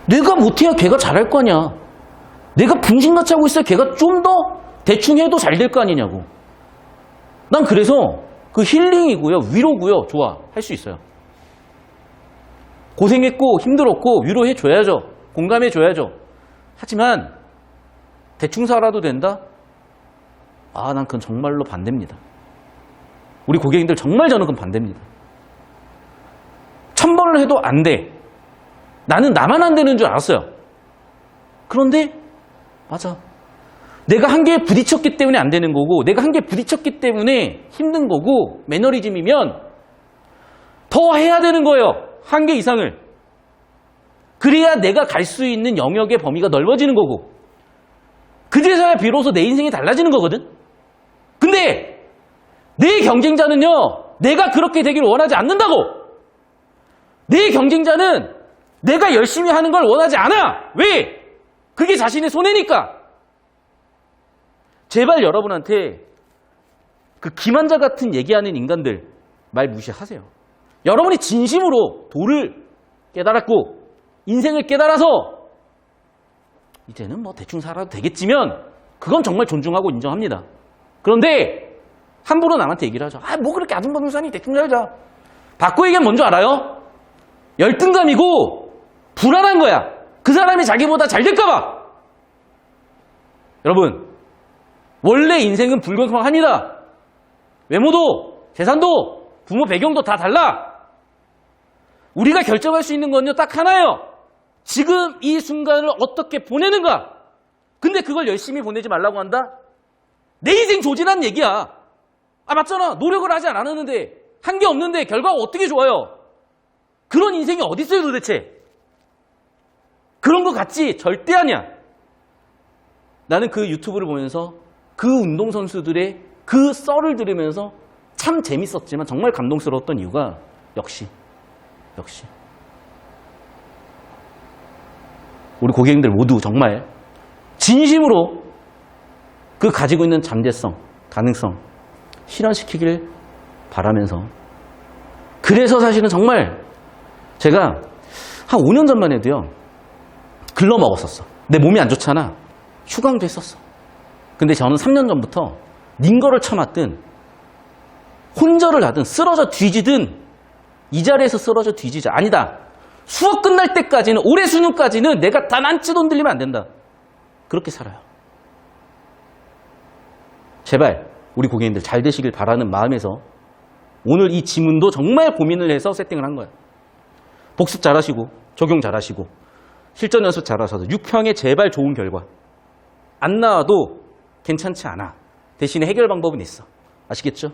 내가 못해야 걔가 잘할 거 아니야. 내가 붕신같이 하고 있어야 걔가 좀 더 대충 해도 잘 될 거 아니냐고. 난 그래서 그 힐링이고요 위로고요 좋아 할 수 있어요. 고생했고 힘들었고 위로해줘야죠. 공감해줘야죠. 하지만 대충 살아도 된다? 아, 난 그건 정말로 반대입니다. 우리 고객님들 정말 저는 그건 반대입니다. 1000번을 해도 안 돼. 나는 나만 안 되는 줄 알았어요. 그런데 맞아. 내가 한계에 부딪혔기 때문에 안 되는 거고 내가 한계에 부딪혔기 때문에 힘든 거고 매너리즘이면 더 해야 되는 거예요. 한계 이상을. 그래야 내가 갈 수 있는 영역의 범위가 넓어지는 거고 그제서야 비로소 내 인생이 달라지는 거거든. 근데 내 경쟁자는요 내가 그렇게 되기를 원하지 않는다고. 내 경쟁자는 내가 열심히 하는 걸 원하지 않아. 왜? 그게 자신의 손해니까. 제발 여러분한테 그 기만자 같은 얘기하는 인간들 말 무시하세요. 여러분이 진심으로 도를 깨달았고 인생을 깨달아서 이제는 뭐 대충 살아도 되겠지면 그건 정말 존중하고 인정합니다. 그런데 함부로 남한테 얘기를 하죠. 아, 뭐 그렇게 아줌마 눈사니 대충 살자. 바꿔 얘기하면 뭔지 알아요? 열등감이고 불안한 거야. 그 사람이 자기보다 잘 될까 봐. 여러분 원래 인생은 불공평합니다. 외모도 재산도 부모 배경도 다 달라. 우리가 결정할 수 있는 건요 딱 하나예요. 지금 이 순간을 어떻게 보내는가. 근데 그걸 열심히 보내지 말라고 한다? 내 인생 조지라는 얘기야. 아 맞잖아. 노력을 하지 않았는데 한게 없는데 결과가 어떻게 좋아요. 그런 인생이 어디 있어요 도대체. 그런 거 같지? 절대 아니야. 나는 그 유튜브를 보면서 그 운동선수들의 그 썰을 들으면서 참 재밌었지만 정말 감동스러웠던 이유가 역시 우리 고객님들 모두 정말 진심으로 그 가지고 있는 잠재성, 가능성 실현시키길 바라면서, 그래서 사실은 정말 제가 한 5년 전만 해도요, 글러 먹었었어. 내 몸이 안 좋잖아. 휴강도 했었어. 근데 저는 3년 전부터 닌거를 쳐맞든 혼절을 하든 쓰러져 뒤지든 이 자리에서 쓰러져 뒤지자. 아니다. 수업 끝날 때까지는, 올해 수능까지는 내가 단 한 치 흔들리면 안 된다. 그렇게 살아요. 제발 우리 고객님들 잘 되시길 바라는 마음에서 오늘 이 지문도 정말 고민을 해서 세팅을 한 거예요. 복습 잘하시고 적용 잘하시고 실전 연습 잘하셔서 6평에 제발 좋은 결과. 안 나와도 괜찮지 않아. 대신에 해결 방법은 있어. 아시겠죠?